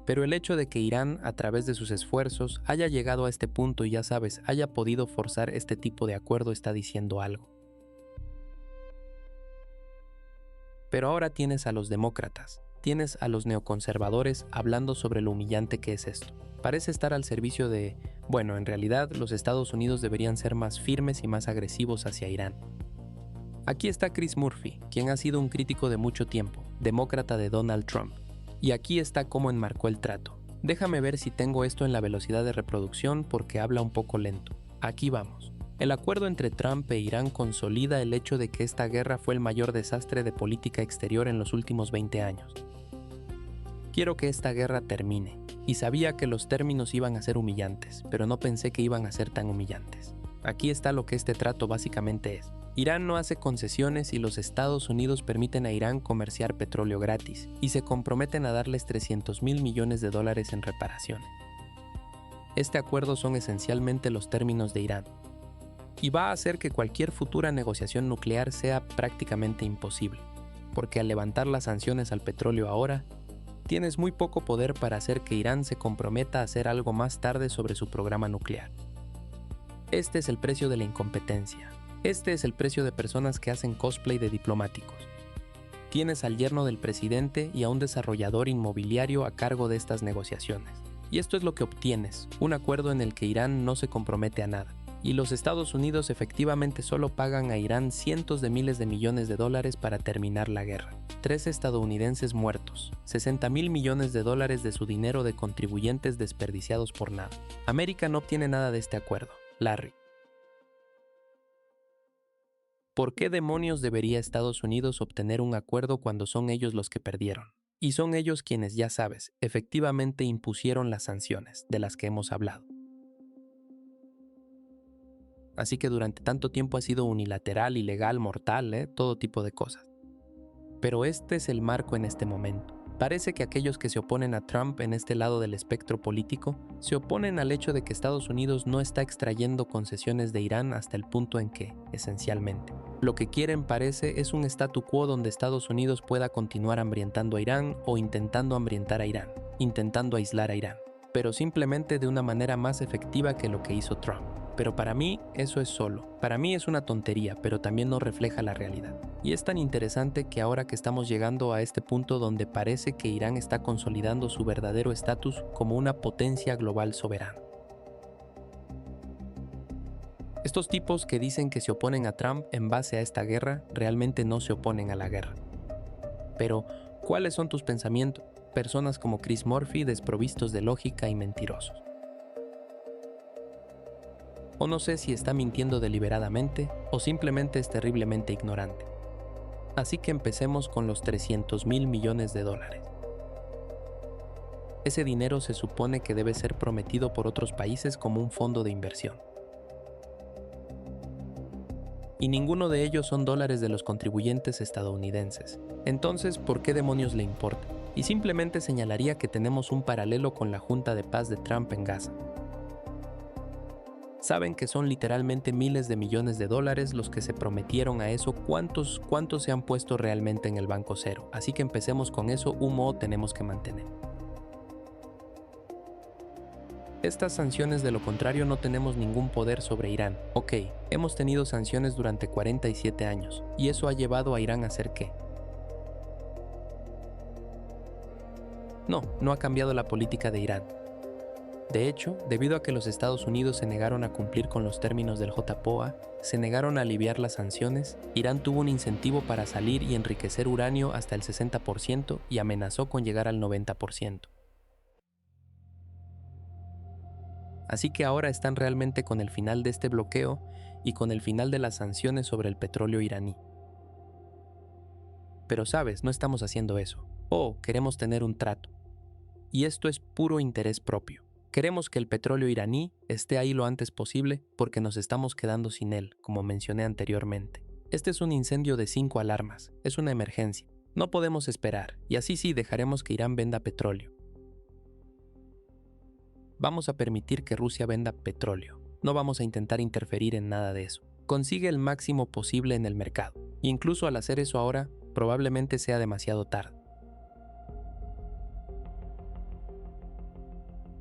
Pero el hecho de que Irán, a través de sus esfuerzos, haya llegado a este punto y ya sabes, haya podido forzar este tipo de acuerdo está diciendo algo. Pero ahora tienes a los demócratas, tienes a los neoconservadores hablando sobre lo humillante que es esto. Parece estar al servicio de, bueno, en realidad los Estados Unidos deberían ser más firmes y más agresivos hacia Irán. Aquí está Chris Murphy, quien ha sido un crítico de mucho tiempo, demócrata de Donald Trump. Y aquí está cómo enmarcó el trato. Déjame ver si tengo esto en la velocidad de reproducción porque habla un poco lento. Aquí vamos. El acuerdo entre Trump e Irán consolida el hecho de que esta guerra fue el mayor desastre de política exterior en los últimos 20 años. Quiero que esta guerra termine. Y sabía que los términos iban a ser humillantes, pero no pensé que iban a ser tan humillantes. Aquí está lo que este trato básicamente es. Irán no hace concesiones y los Estados Unidos permiten a Irán comerciar petróleo gratis y se comprometen a darles $300.000 millones en reparaciones. Este acuerdo son esencialmente los términos de Irán y va a hacer que cualquier futura negociación nuclear sea prácticamente imposible, porque al levantar las sanciones al petróleo ahora, tienes muy poco poder para hacer que Irán se comprometa a hacer algo más tarde sobre su programa nuclear. Este es el precio de la incompetencia. Este es el precio de personas que hacen cosplay de diplomáticos. Tienes al yerno del presidente y a un desarrollador inmobiliario a cargo de estas negociaciones. Y esto es lo que obtienes, un acuerdo en el que Irán no se compromete a nada. Y los Estados Unidos efectivamente solo pagan a Irán cientos de miles de millones de dólares para terminar la guerra. 3 estadounidenses muertos, $60.000 millones de su dinero de contribuyentes desperdiciados por nada. América no obtiene nada de este acuerdo. Larry. ¿Por qué demonios debería Estados Unidos obtener un acuerdo cuando son ellos los que perdieron? Y son ellos quienes, ya sabes, efectivamente impusieron las sanciones de las que hemos hablado. Así que durante tanto tiempo ha sido unilateral, ilegal, mortal, todo tipo de cosas. Pero este es el marco en este momento. Parece que aquellos que se oponen a Trump en este lado del espectro político se oponen al hecho de que Estados Unidos no está extrayendo concesiones de Irán hasta el punto en que, esencialmente, lo que quieren parece es un statu quo donde Estados Unidos pueda continuar hambrientando a Irán o intentando hambrientar a Irán, intentando aislar a Irán, pero simplemente de una manera más efectiva que lo que hizo Trump. Pero para mí eso es para mí es una tontería, pero también no refleja la realidad. Y es tan interesante que ahora que estamos llegando a este punto donde parece que Irán está consolidando su verdadero estatus como una potencia global soberana. Estos tipos que dicen que se oponen a Trump en base a esta guerra realmente no se oponen a la guerra. Pero, ¿cuáles son tus pensamientos? Personas como Chris Murphy desprovistos de lógica y mentirosos. O no sé si está mintiendo deliberadamente o simplemente es terriblemente ignorante. Así que empecemos con los $300.000 millones. Ese dinero se supone que debe ser prometido por otros países como un fondo de inversión. Y ninguno de ellos son dólares de los contribuyentes estadounidenses. Entonces, ¿por qué demonios le importa? Y simplemente señalaría que tenemos un paralelo con la Junta de Paz de Trump en Gaza. Saben que son literalmente miles de millones de dólares los que se prometieron a eso. ¿Cuántos se han puesto realmente en el banco cero? Así que empecemos con eso, un modo tenemos que mantener. Estas sanciones, de lo contrario, no tenemos ningún poder sobre Irán. Ok, hemos tenido sanciones durante 47 años, y eso ha llevado a Irán a hacer ¿qué? No ha cambiado la política de Irán. De hecho, debido a que los Estados Unidos se negaron a cumplir con los términos del JPOA, se negaron a aliviar las sanciones, Irán tuvo un incentivo para salir y enriquecer uranio hasta el 60% y amenazó con llegar al 90%. Así que ahora están realmente con el final de este bloqueo y con el final de las sanciones sobre el petróleo iraní. Pero sabes, no estamos haciendo eso. Queremos tener un trato. Y esto es puro interés propio. Queremos que el petróleo iraní esté ahí lo antes posible porque nos estamos quedando sin él, como mencioné anteriormente. Este es un incendio de 5 alarmas, es una emergencia. No podemos esperar, y así sí dejaremos que Irán venda petróleo. Vamos a permitir que Rusia venda petróleo. No vamos a intentar interferir en nada de eso. Consigue el máximo posible en el mercado. E incluso al hacer eso ahora, probablemente sea demasiado tarde.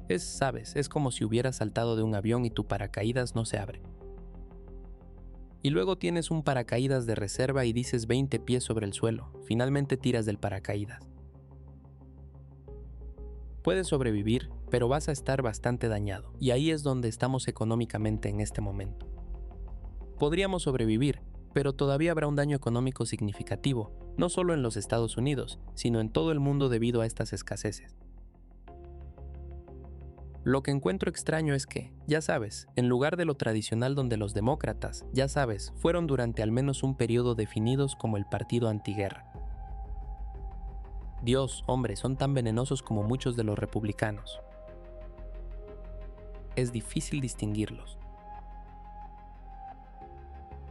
Es como si hubieras saltado de un avión y tu paracaídas no se abre. Y luego tienes un paracaídas de reserva y dices 20 pies sobre el suelo. Finalmente tiras del paracaídas. Puedes sobrevivir, pero vas a estar bastante dañado. Y ahí es donde estamos económicamente en este momento. Podríamos sobrevivir, pero todavía habrá un daño económico significativo, no solo en los Estados Unidos, sino en todo el mundo debido a estas escaseces. Lo que encuentro extraño es que, ya sabes, en lugar de lo tradicional donde los demócratas, ya sabes, fueron durante al menos un periodo definidos como el partido antiguerra. Dios, hombre, son tan venenosos como muchos de los republicanos. Es difícil distinguirlos.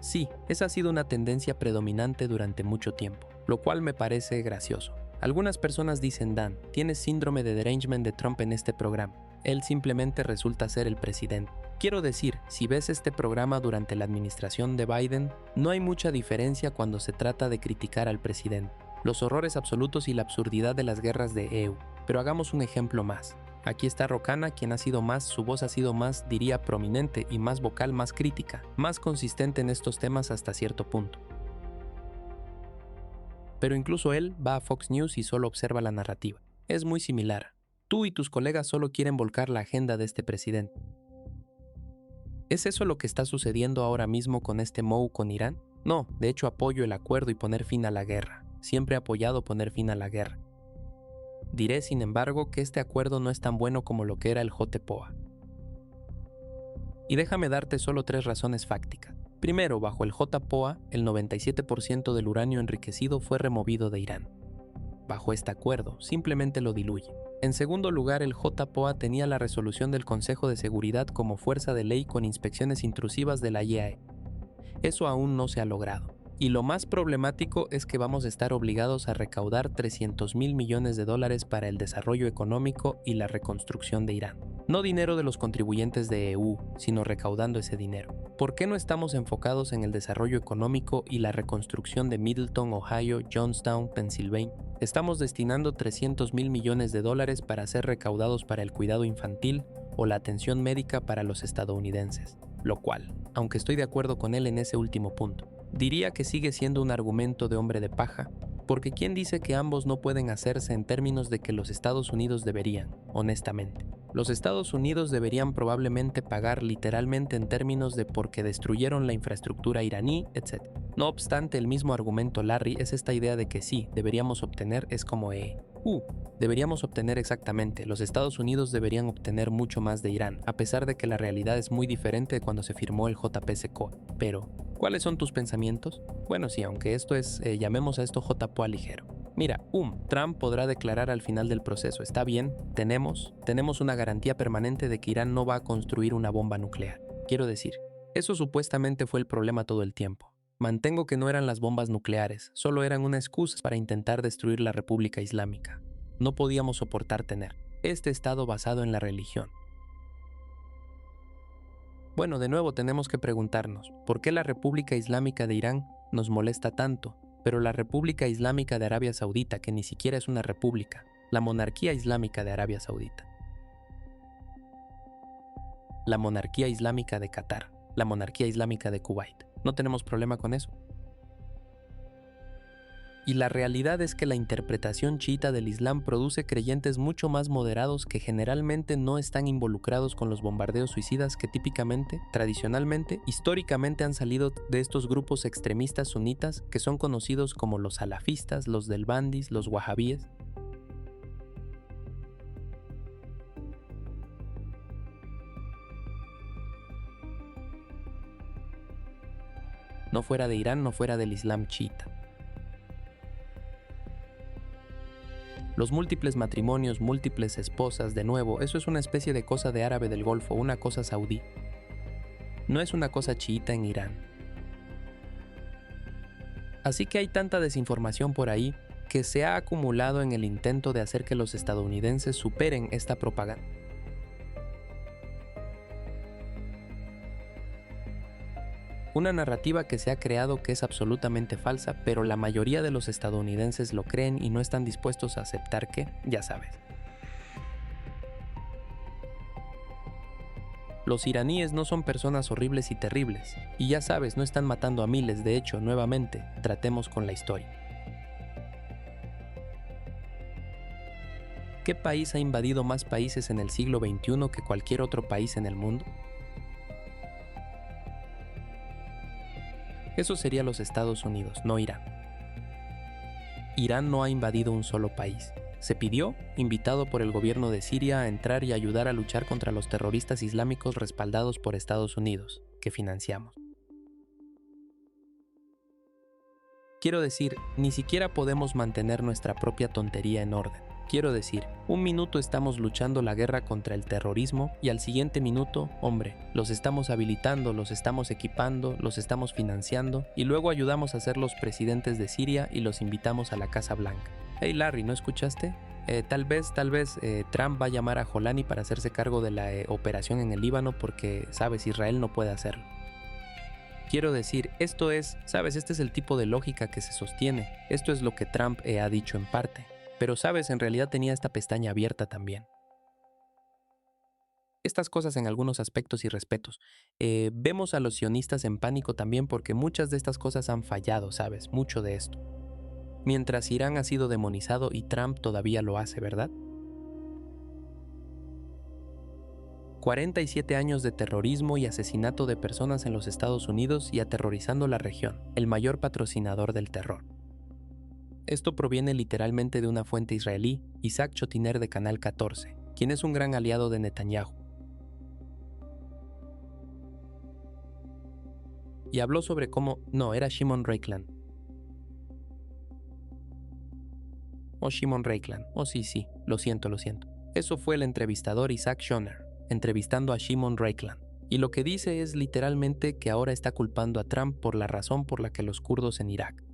Sí, esa ha sido una tendencia predominante durante mucho tiempo, lo cual me parece gracioso. Algunas personas dicen, Dan, tienes síndrome de derangement de Trump en este programa. Él simplemente resulta ser el presidente. Quiero decir, si ves este programa durante la administración de Biden, no hay mucha diferencia cuando se trata de criticar al presidente, los horrores absolutos y la absurdidad de las guerras de EU. Pero hagamos un ejemplo más. Aquí está Ro Khanna, quien su voz ha sido más, diría, prominente y más vocal, más crítica, más consistente en estos temas hasta cierto punto. Pero incluso él va a Fox News y solo observa la narrativa. Es muy similar. Tú y tus colegas solo quieren volcar la agenda de este presidente. ¿Es eso lo que está sucediendo ahora mismo con este MOU con Irán? No, de hecho apoyo el acuerdo y poner fin a la guerra. Siempre he apoyado poner fin a la guerra. Diré, sin embargo, que este acuerdo no es tan bueno como lo que era el JPOA. Y déjame darte solo 3 razones fácticas. Primero, bajo el JPOA, el 97% del uranio enriquecido fue removido de Irán. Bajo este acuerdo, simplemente lo diluye. En segundo lugar, el JPOA tenía la resolución del Consejo de Seguridad como fuerza de ley con inspecciones intrusivas de la IAEA. Eso aún no se ha logrado. Y lo más problemático es que vamos a estar obligados a recaudar $300,000 millones para el desarrollo económico y la reconstrucción de Irán. No dinero de los contribuyentes de EU, sino recaudando ese dinero. ¿Por qué no estamos enfocados en el desarrollo económico y la reconstrucción de Middleton, Ohio, Johnstown, Pensilvania? Estamos destinando $300,000 millones para ser recaudados para el cuidado infantil o la atención médica para los estadounidenses. Lo cual, aunque estoy de acuerdo con él en ese último punto, diría que sigue siendo un argumento de hombre de paja, porque ¿quién dice que ambos no pueden hacerse en términos de que los Estados Unidos deberían, honestamente? Los Estados Unidos deberían probablemente pagar literalmente en términos de porque destruyeron la infraestructura iraní, etc. No obstante, el mismo argumento Larry es esta idea de que sí, deberíamos obtener, es como deberíamos obtener exactamente, los Estados Unidos deberían obtener mucho más de Irán, a pesar de que la realidad es muy diferente de cuando se firmó el JPCPOA. Pero, ¿cuáles son tus pensamientos? Bueno, sí, aunque esto es, llamemos a esto JPOA ligero. Mira, Trump podrá declarar al final del proceso, está bien, tenemos una garantía permanente de que Irán no va a construir una bomba nuclear. Quiero decir, eso supuestamente fue el problema todo el tiempo. Mantengo que no eran las bombas nucleares, solo eran una excusa para intentar destruir la República Islámica. No podíamos soportar tener este estado basado en la religión. Bueno, de nuevo tenemos que preguntarnos, ¿por qué la República Islámica de Irán nos molesta tanto? Pero la República Islámica de Arabia Saudita, que ni siquiera es una república, la monarquía islámica de Arabia Saudita, la monarquía islámica de Qatar, la monarquía islámica de Kuwait, ¿no tenemos problema con eso? Y la realidad es que la interpretación chiita del Islam produce creyentes mucho más moderados que generalmente no están involucrados con los bombardeos suicidas que típicamente, tradicionalmente, históricamente han salido de estos grupos extremistas sunitas que son conocidos como los salafistas, los delbandis, los wahabíes. No fuera de Irán, no fuera del Islam chiita. Los múltiples matrimonios, múltiples esposas, de nuevo, eso es una especie de cosa de árabe del Golfo, una cosa saudí. No es una cosa chiita en Irán. Así que hay tanta desinformación por ahí que se ha acumulado en el intento de hacer que los estadounidenses superen esta propaganda. Una narrativa que se ha creado que es absolutamente falsa, pero la mayoría de los estadounidenses lo creen y no están dispuestos a aceptar que, ya sabes. Los iraníes no son personas horribles y terribles, y ya sabes, no están matando a miles, de hecho, nuevamente, tratemos con la historia. ¿Qué país ha invadido más países en el siglo XXI que cualquier otro país en el mundo? Eso sería los Estados Unidos, no Irán. Irán no ha invadido un solo país. Se pidió, invitado por el gobierno de Siria, a entrar y ayudar a luchar contra los terroristas islámicos respaldados por Estados Unidos, que financiamos. Quiero decir, ni siquiera podemos mantener nuestra propia tontería en orden. Quiero decir, un minuto estamos luchando la guerra contra el terrorismo y al siguiente minuto, hombre, los estamos habilitando, los estamos equipando, los estamos financiando y luego ayudamos a ser los presidentes de Siria y los invitamos a la Casa Blanca. Hey Larry, ¿no escuchaste? Tal vez Trump va a llamar a Jolani para hacerse cargo de la operación en el Líbano porque, sabes, Israel no puede hacerlo. Quiero decir, este es el tipo de lógica que se sostiene. Esto es lo que Trump ha dicho en parte. Pero sabes, en realidad tenía esta pestaña abierta también. Estas cosas en algunos aspectos y respetos. Vemos a los sionistas en pánico también porque muchas de estas cosas han fallado, ¿sabes? Mucho de esto. Mientras Irán ha sido demonizado y Trump todavía lo hace, ¿verdad? 47 años de terrorismo y asesinato de personas en los Estados Unidos y aterrorizando la región, el mayor patrocinador del terror. Esto proviene literalmente de una fuente israelí, Isaac Chotiner de Canal 14, quien es un gran aliado de Netanyahu. Y habló sobre cómo... No, era Shimon Reikland. Shimon Reikland. Sí, lo siento. Eso fue el entrevistador Isaac Schoner, entrevistando a Shimon Reikland. Y lo que dice es literalmente que ahora está culpando a Trump por la razón por la que los kurdos en Irak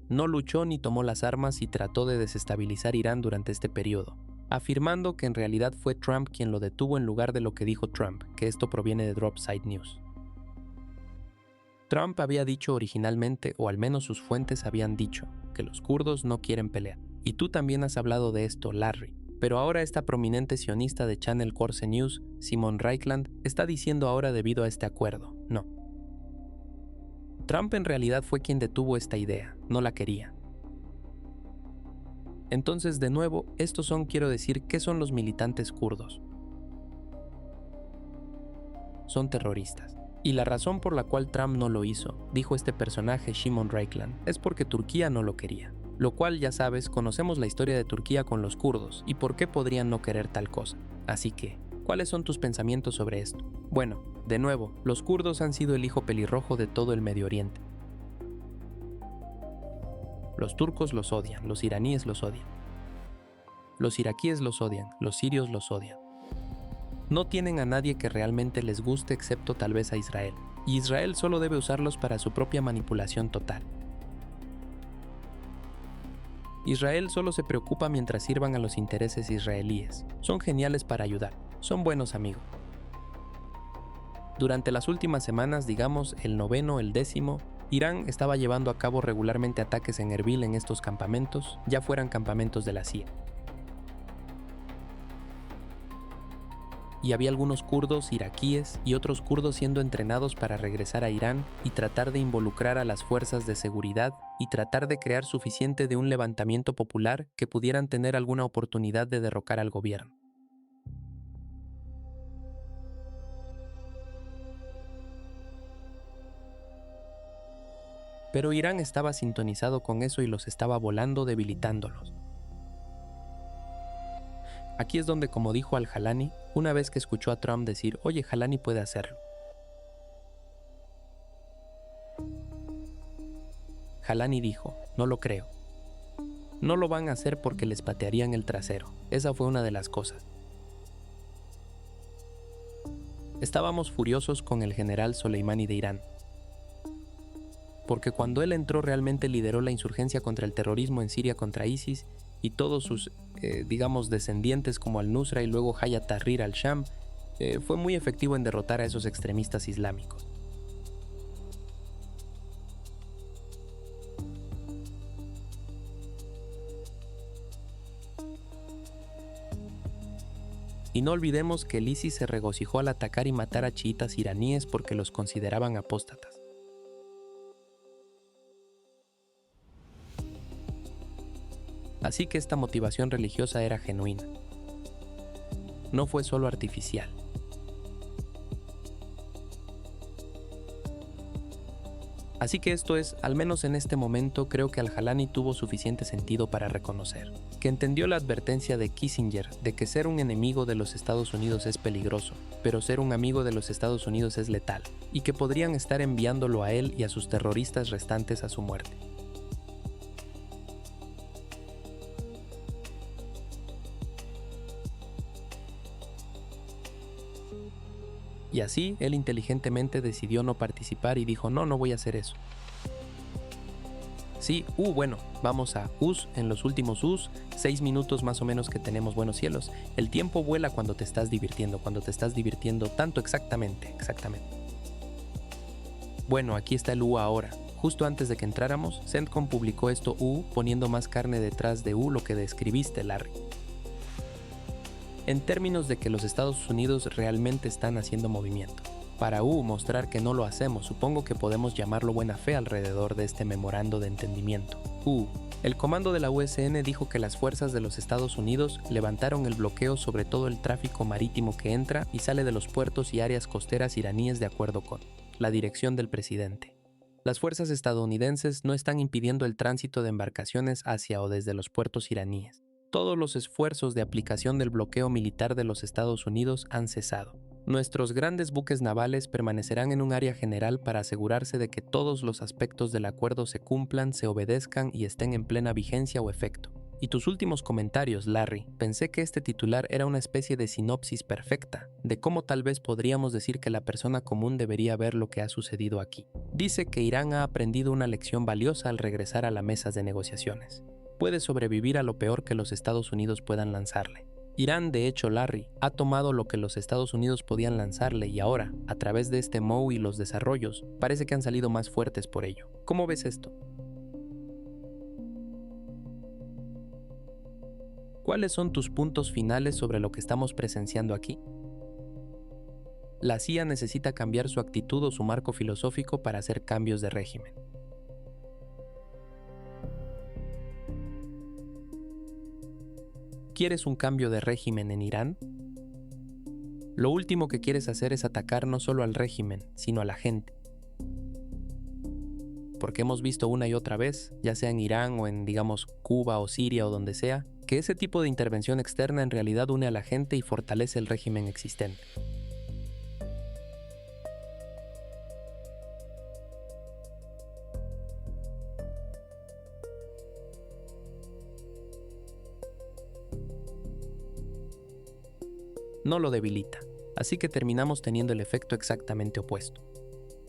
no luchó ni tomó las armas y trató de desestabilizar Irán durante este periodo, afirmando que en realidad fue Trump quien lo detuvo en lugar de lo que dijo Trump, que esto proviene de Dropside News. Trump había dicho originalmente, o al menos sus fuentes habían dicho, que los kurdos no quieren pelear. Y tú también has hablado de esto, Larry. Pero ahora esta prominente sionista de Channel 14 News, Shimon Reikland, está diciendo ahora debido a este acuerdo, no. Trump en realidad fue quien detuvo esta idea, no la quería. Entonces, de nuevo, quiero decir, ¿qué son los militantes kurdos? Son terroristas. Y la razón por la cual Trump no lo hizo, dijo este personaje Shimon Reikland, es porque Turquía no lo quería. Lo cual, ya sabes, conocemos la historia de Turquía con los kurdos y por qué podrían no querer tal cosa. Así que, ¿cuáles son tus pensamientos sobre esto? Bueno, de nuevo, los kurdos han sido el hijo pelirrojo de todo el Medio Oriente. Los turcos los odian, los iraníes los odian. Los iraquíes los odian, los sirios los odian. No tienen a nadie que realmente les guste excepto tal vez a Israel. Y Israel solo debe usarlos para su propia manipulación total. Israel solo se preocupa mientras sirvan a los intereses israelíes. Son geniales para ayudar. Son buenos amigos. Durante las últimas semanas, digamos el 9º, el 10º, Irán estaba llevando a cabo regularmente ataques en Erbil en estos campamentos, ya fueran campamentos de la CIA. Y había algunos kurdos iraquíes y otros kurdos siendo entrenados para regresar a Irán y tratar de involucrar a las fuerzas de seguridad y tratar de crear suficiente de un levantamiento popular que pudieran tener alguna oportunidad de derrocar al gobierno. Pero Irán estaba sintonizado con eso y los estaba volando, debilitándolos. Aquí es donde, como dijo al-Jalani, una vez que escuchó a Trump decir, oye, Jalani puede hacerlo. Jalani dijo, no lo creo. No lo van a hacer porque les patearían el trasero. Esa fue una de las cosas. Estábamos furiosos con el general Soleimani de Irán. Porque cuando él entró realmente lideró la insurgencia contra el terrorismo en Siria contra ISIS y todos sus, descendientes como al-Nusra y luego Hayat Tahrir al-Sham, fue muy efectivo en derrotar a esos extremistas islámicos. Y no olvidemos que el ISIS se regocijó al atacar y matar a chiitas iraníes porque los consideraban apóstatas. Así que esta motivación religiosa era genuina. No fue solo artificial. Así que esto es, al menos en este momento, creo que al-Jalani tuvo suficiente sentido para reconocer, que entendió la advertencia de Kissinger de que ser un enemigo de los Estados Unidos es peligroso, pero ser un amigo de los Estados Unidos es letal, y que podrían estar enviándolo a él y a sus terroristas restantes a su muerte. Y así, él inteligentemente decidió no participar y dijo, no voy a hacer eso. Sí, bueno, vamos a US, en los últimos 6 minutos más o menos que tenemos, buenos cielos. El tiempo vuela cuando te estás divirtiendo tanto exactamente. Bueno, aquí está el ahora. Justo antes de que entráramos, CENTCOM publicó esto poniendo más carne detrás de lo que describiste, Larry. En términos de que los Estados Unidos realmente están haciendo movimiento. Para mostrar que no lo hacemos, supongo que podemos llamarlo buena fe alrededor de este memorando de entendimiento. El comando de la USN dijo que las fuerzas de los Estados Unidos levantaron el bloqueo sobre todo el tráfico marítimo que entra y sale de los puertos y áreas costeras iraníes de acuerdo con la dirección del presidente. Las fuerzas estadounidenses no están impidiendo el tránsito de embarcaciones hacia o desde los puertos iraníes. Todos los esfuerzos de aplicación del bloqueo militar de los Estados Unidos han cesado. Nuestros grandes buques navales permanecerán en un área general para asegurarse de que todos los aspectos del acuerdo se cumplan, se obedezcan y estén en plena vigencia o efecto. Y tus últimos comentarios, Larry, pensé que este titular era una especie de sinopsis perfecta de cómo tal vez podríamos decir que la persona común debería ver lo que ha sucedido aquí. Dice que Irán ha aprendido una lección valiosa al regresar a las mesas de negociaciones. Puede sobrevivir a lo peor que los Estados Unidos puedan lanzarle. Irán, de hecho, Larry, ha tomado lo que los Estados Unidos podían lanzarle y ahora, a través de este MOU y los desarrollos, parece que han salido más fuertes por ello. ¿Cómo ves esto? ¿Cuáles son tus puntos finales sobre lo que estamos presenciando aquí? La CIA necesita cambiar su actitud o su marco filosófico para hacer cambios de régimen. ¿Quieres un cambio de régimen en Irán? Lo último que quieres hacer es atacar no solo al régimen, sino a la gente. Porque hemos visto una y otra vez, ya sea en Irán o en, digamos, Cuba o Siria o donde sea, que ese tipo de intervención externa en realidad une a la gente y fortalece el régimen existente. No lo debilita, así que terminamos teniendo el efecto exactamente opuesto.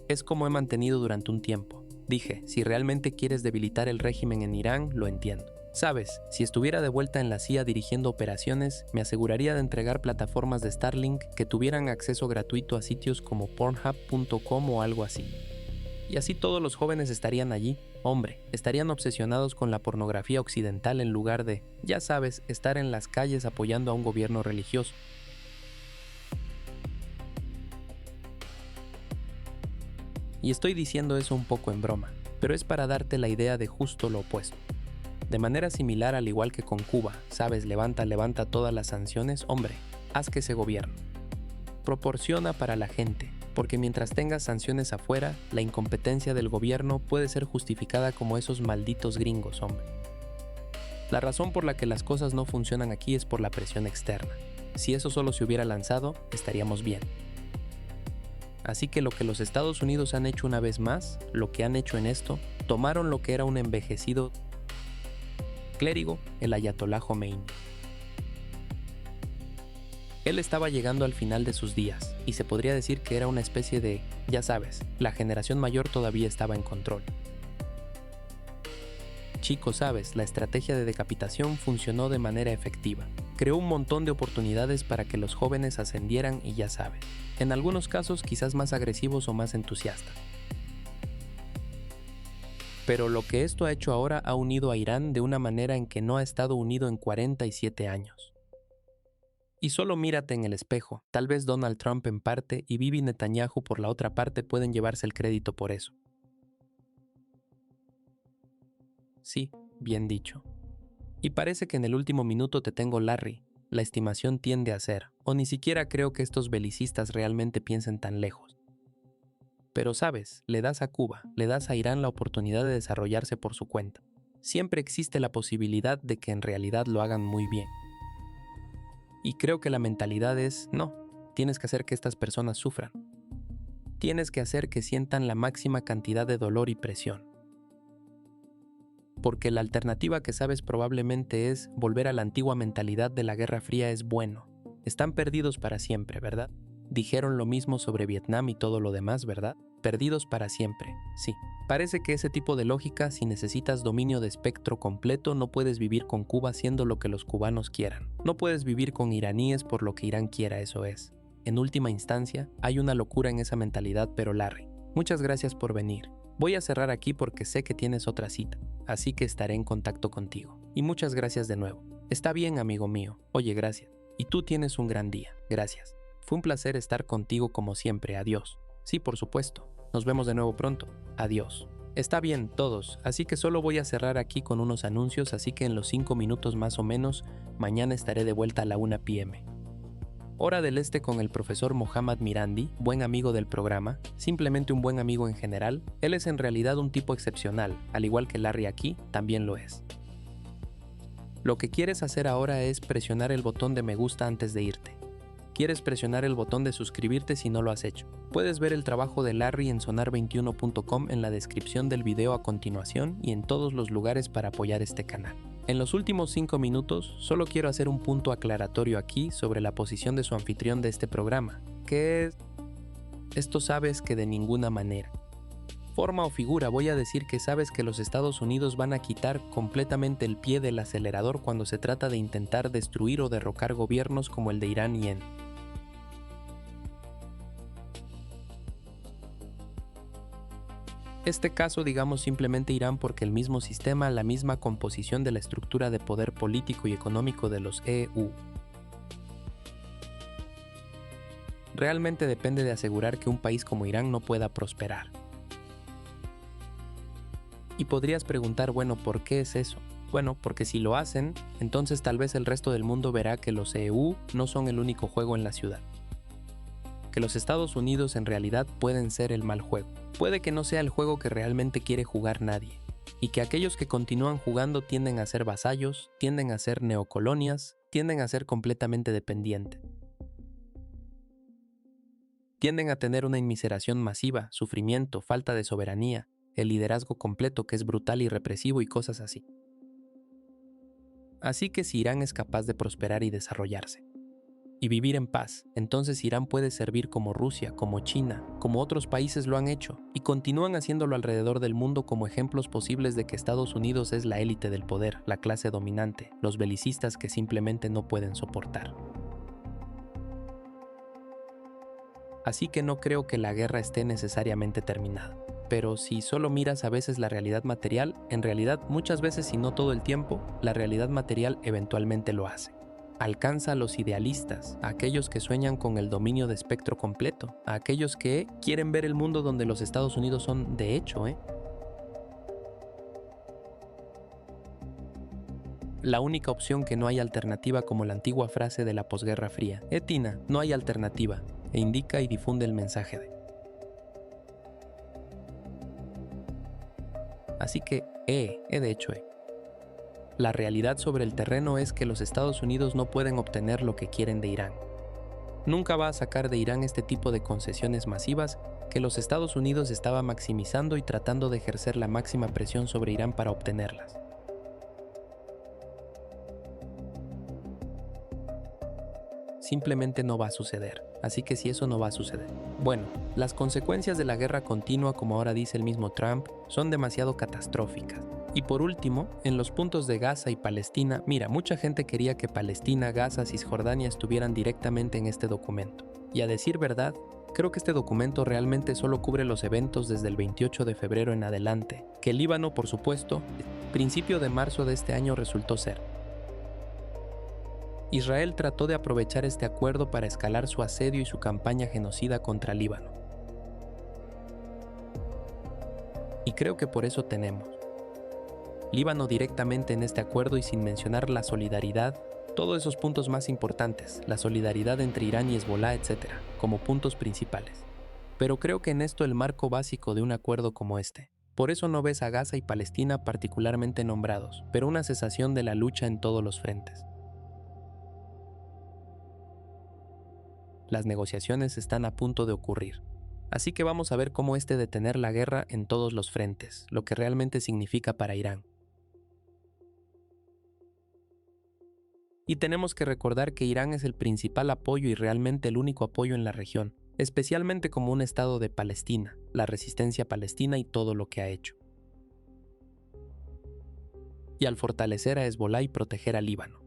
Es como he mantenido durante un tiempo. Dije, si realmente quieres debilitar el régimen en Irán, lo entiendo. Sabes, si estuviera de vuelta en la CIA dirigiendo operaciones, me aseguraría de entregar plataformas de Starlink que tuvieran acceso gratuito a sitios como Pornhub.com o algo así. Y así todos los jóvenes estarían allí. Hombre, estarían obsesionados con la pornografía occidental en lugar de, ya sabes, estar en las calles apoyando a un gobierno religioso. Y estoy diciendo eso un poco en broma, pero es para darte la idea de justo lo opuesto. De manera similar, al igual que con Cuba, sabes, levanta todas las sanciones, hombre, haz que ese gobierno proporciona para la gente, porque mientras tengas sanciones afuera, la incompetencia del gobierno puede ser justificada como esos malditos gringos, hombre. La razón por la que las cosas no funcionan aquí es por la presión externa. Si eso solo se hubiera lanzado, estaríamos bien. Así que lo que los Estados Unidos han hecho una vez más, lo que han hecho en esto, tomaron lo que era un envejecido clérigo, el Ayatolá Jomeini. Él estaba llegando al final de sus días, y se podría decir que era una especie de, ya sabes, la generación mayor todavía estaba en control. Chico, sabes, la estrategia de decapitación funcionó de manera efectiva. Creó un montón de oportunidades para que los jóvenes ascendieran y ya sabes, en algunos casos quizás más agresivos o más entusiastas. Pero lo que esto ha hecho ahora ha unido a Irán de una manera en que no ha estado unido en 47 años. Y solo mírate en el espejo, tal vez Donald Trump en parte y Bibi Netanyahu por la otra parte pueden llevarse el crédito por eso. Sí, bien dicho. Y parece que en el último minuto te tengo, Larry. La estimación tiende a ser, o ni siquiera creo que estos belicistas realmente piensen tan lejos. Pero sabes, le das a Cuba, le das a Irán la oportunidad de desarrollarse por su cuenta. Siempre existe la posibilidad de que en realidad lo hagan muy bien. Y creo que la mentalidad es, no, tienes que hacer que estas personas sufran. Tienes que hacer que sientan la máxima cantidad de dolor y presión. Porque la alternativa que sabes probablemente es volver a la antigua mentalidad de la Guerra Fría es bueno. Están perdidos para siempre, ¿verdad? Dijeron lo mismo sobre Vietnam y todo lo demás, ¿verdad? Perdidos para siempre, sí. Parece que ese tipo de lógica, si necesitas dominio de espectro completo, no puedes vivir con Cuba haciendo lo que los cubanos quieran. No puedes vivir con iraníes por lo que Irán quiera, eso es. En última instancia, hay una locura en esa mentalidad, pero Larry, muchas gracias por venir. Voy a cerrar aquí porque sé que tienes otra cita, así que estaré en contacto contigo. Y muchas gracias de nuevo. Está bien, amigo mío. Oye, gracias. Y tú tienes un gran día. Gracias. Fue un placer estar contigo como siempre. Adiós. Sí, por supuesto. Nos vemos de nuevo pronto. Adiós. Está bien, todos, así que solo voy a cerrar aquí con unos anuncios, así que en los 5 minutos más o menos, mañana estaré de vuelta a la 1 p.m. Hora del Este con el profesor Mohammad Mirandi, buen amigo del programa, simplemente un buen amigo en general. Él es en realidad un tipo excepcional, al igual que Larry aquí, también lo es. Lo que quieres hacer ahora es presionar el botón de me gusta antes de irte. Quieres presionar el botón de suscribirte si no lo has hecho. Puedes ver el trabajo de Larry en sonar21.com en la descripción del video a continuación y en todos los lugares para apoyar este canal. En los últimos 5 minutos, solo quiero hacer un punto aclaratorio aquí sobre la posición de su anfitrión de este programa, que es... Esto sabes que de ninguna manera. Forma o figura, voy a decir que sabes que los Estados Unidos van a quitar completamente el pie del acelerador cuando se trata de intentar destruir o derrocar gobiernos como el de Irán y en este caso, digamos simplemente Irán, porque el mismo sistema, la misma composición de la estructura de poder político y económico de los EU. Realmente depende de asegurar que un país como Irán no pueda prosperar. Y podrías preguntar, bueno, ¿por qué es eso? Bueno, porque si lo hacen, entonces tal vez el resto del mundo verá que los EU no son el único juego en la ciudad. Que los Estados Unidos en realidad pueden ser el mal juego. Puede que no sea el juego que realmente quiere jugar nadie, y que aquellos que continúan jugando tienden a ser vasallos, tienden a ser neocolonias, tienden a ser completamente dependientes. Tienden a tener una inmiseración masiva, sufrimiento, falta de soberanía, el liderazgo completo que es brutal y represivo y cosas así. Así que si Irán es capaz de prosperar y desarrollarse, y vivir en paz, entonces Irán puede servir como Rusia, como China, como otros países lo han hecho, y continúan haciéndolo alrededor del mundo como ejemplos posibles de que Estados Unidos es la élite del poder, la clase dominante, los belicistas que simplemente no pueden soportar. Así que no creo que la guerra esté necesariamente terminada. Pero si solo miras a veces la realidad material, en realidad muchas veces y no todo el tiempo, la realidad material eventualmente lo hace. Alcanza a los idealistas, a aquellos que sueñan con el dominio de espectro completo, a aquellos que quieren ver el mundo donde los Estados Unidos son de hecho, la única opción que no hay alternativa, como la antigua frase de la posguerra fría. Tina, no hay alternativa, e indica y difunde el mensaje de. Así que, de hecho, La realidad sobre el terreno es que los Estados Unidos no pueden obtener lo que quieren de Irán. Nunca va a sacar de Irán este tipo de concesiones masivas que los Estados Unidos estaba maximizando y tratando de ejercer la máxima presión sobre Irán para obtenerlas. Simplemente no va a suceder. Así que si eso no va a suceder. Bueno, las consecuencias de la guerra continua, como ahora dice el mismo Trump, son demasiado catastróficas. Y por último, en los puntos de Gaza y Palestina, mira, mucha gente quería que Palestina, Gaza, Cisjordania estuvieran directamente en este documento. Y a decir verdad, creo que este documento realmente solo cubre los eventos desde el 28 de febrero en adelante, que el Líbano, por supuesto, principio de marzo de este año resultó ser. Israel trató de aprovechar este acuerdo para escalar su asedio y su campaña genocida contra Líbano. Y creo que por eso tenemos Líbano directamente en este acuerdo y sin mencionar la solidaridad, todos esos puntos más importantes, la solidaridad entre Irán y Hezbolá, etc., como puntos principales. Pero creo que en esto el marco básico de un acuerdo como este. Por eso no ves a Gaza y Palestina particularmente nombrados, pero una cesación de la lucha en todos los frentes. Las negociaciones están a punto de ocurrir. Así que vamos a ver cómo detener la guerra en todos los frentes, lo que realmente significa para Irán. Y tenemos que recordar que Irán es el principal apoyo y realmente el único apoyo en la región, especialmente como un estado de Palestina, la resistencia palestina y todo lo que ha hecho. Y al fortalecer a Hezbollah y proteger al Líbano.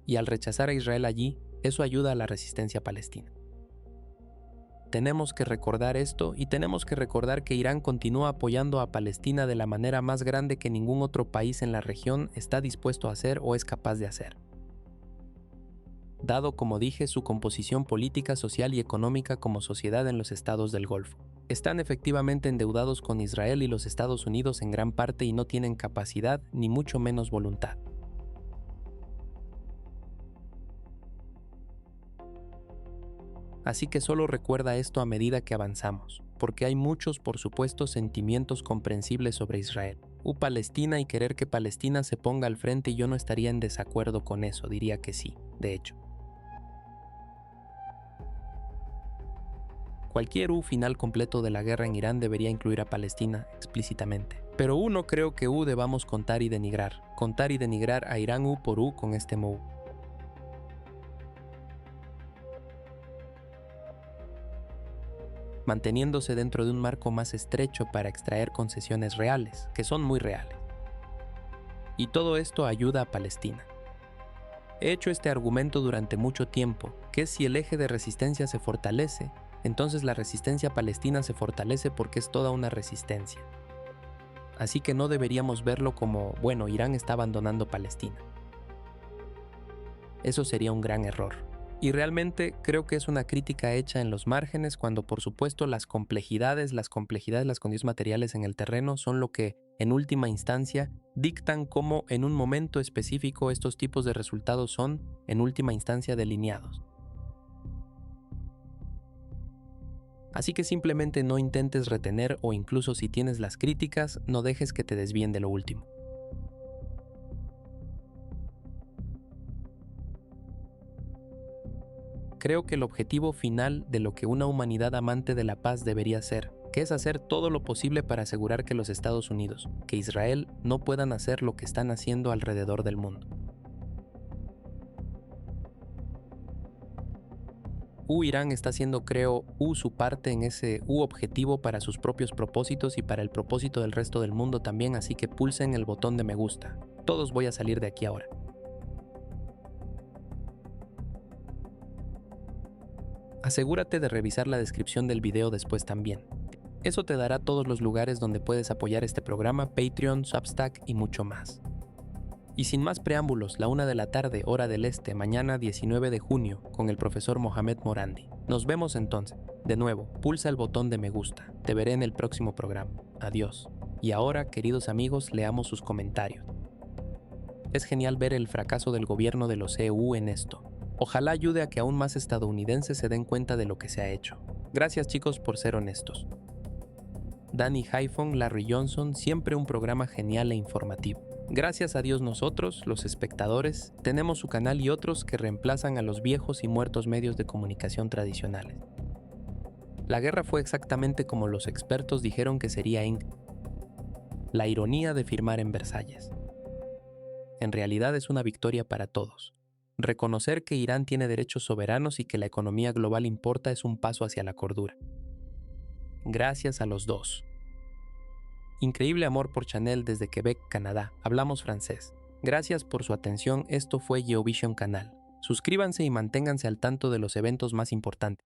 Y al rechazar a Israel allí, eso ayuda a la resistencia palestina. Tenemos que recordar esto y tenemos que recordar que Irán continúa apoyando a Palestina de la manera más grande que ningún otro país en la región está dispuesto a hacer o es capaz de hacer. Dado, como dije, su composición política, social y económica como sociedad en los estados del Golfo. Están efectivamente endeudados con Israel y los Estados Unidos en gran parte y no tienen capacidad ni mucho menos voluntad. Así que solo recuerda esto a medida que avanzamos, porque hay muchos, por supuesto, sentimientos comprensibles sobre Israel. Palestina y querer que Palestina se ponga al frente y yo no estaría en desacuerdo con eso, diría que sí, de hecho. Cualquier final completo de la guerra en Irán debería incluir a Palestina explícitamente. Pero no creo que debamos contar y denigrar a Irán por con este move. Manteniéndose dentro de un marco más estrecho para extraer concesiones reales, que son muy reales. Y todo esto ayuda a Palestina. He hecho este argumento durante mucho tiempo, que si el eje de resistencia se fortalece, entonces la resistencia palestina se fortalece porque es toda una resistencia. Así que no deberíamos verlo como, bueno, Irán está abandonando Palestina. Eso sería un gran error. Y realmente creo que es una crítica hecha en los márgenes cuando por supuesto las complejidades, las condiciones materiales en el terreno son lo que, en última instancia, dictan cómo en un momento específico estos tipos de resultados son, en última instancia, delineados. Así que simplemente no intentes retener o incluso si tienes las críticas, no dejes que te desvíen de lo último. Creo que el objetivo final de lo que una humanidad amante de la paz debería ser, que es hacer todo lo posible para asegurar que los Estados Unidos, que Israel, no puedan hacer lo que están haciendo alrededor del mundo. Irán está haciendo, creo, su parte en ese objetivo para sus propios propósitos y para el propósito del resto del mundo también, así que pulsen el botón de me gusta. Todos voy a salir de aquí ahora. Asegúrate de revisar la descripción del video después también. Eso te dará todos los lugares donde puedes apoyar este programa, Patreon, Substack y mucho más. Y sin más preámbulos, la 1 de la tarde, hora del este, mañana 19 de junio, con el profesor Mohamed Morandi. Nos vemos entonces. De nuevo, pulsa el botón de me gusta. Te veré en el próximo programa. Adiós. Y ahora, queridos amigos, leamos sus comentarios. Es genial ver el fracaso del gobierno de los EU en esto. Ojalá ayude a que aún más estadounidenses se den cuenta de lo que se ha hecho. Gracias chicos por ser honestos. Danny Hyphon, Larry Johnson, siempre un programa genial e informativo. Gracias a Dios nosotros, los espectadores, tenemos su canal y otros que reemplazan a los viejos y muertos medios de comunicación tradicionales. La guerra fue exactamente como los expertos dijeron que sería la ironía de firmar en Versalles. En realidad es una victoria para todos. Reconocer que Irán tiene derechos soberanos y que la economía global importa es un paso hacia la cordura. Gracias a los dos. Increíble amor por Chanel desde Quebec, Canadá. Hablamos francés. Gracias por su atención. Esto fue Geovision Canal. Suscríbanse y manténganse al tanto de los eventos más importantes.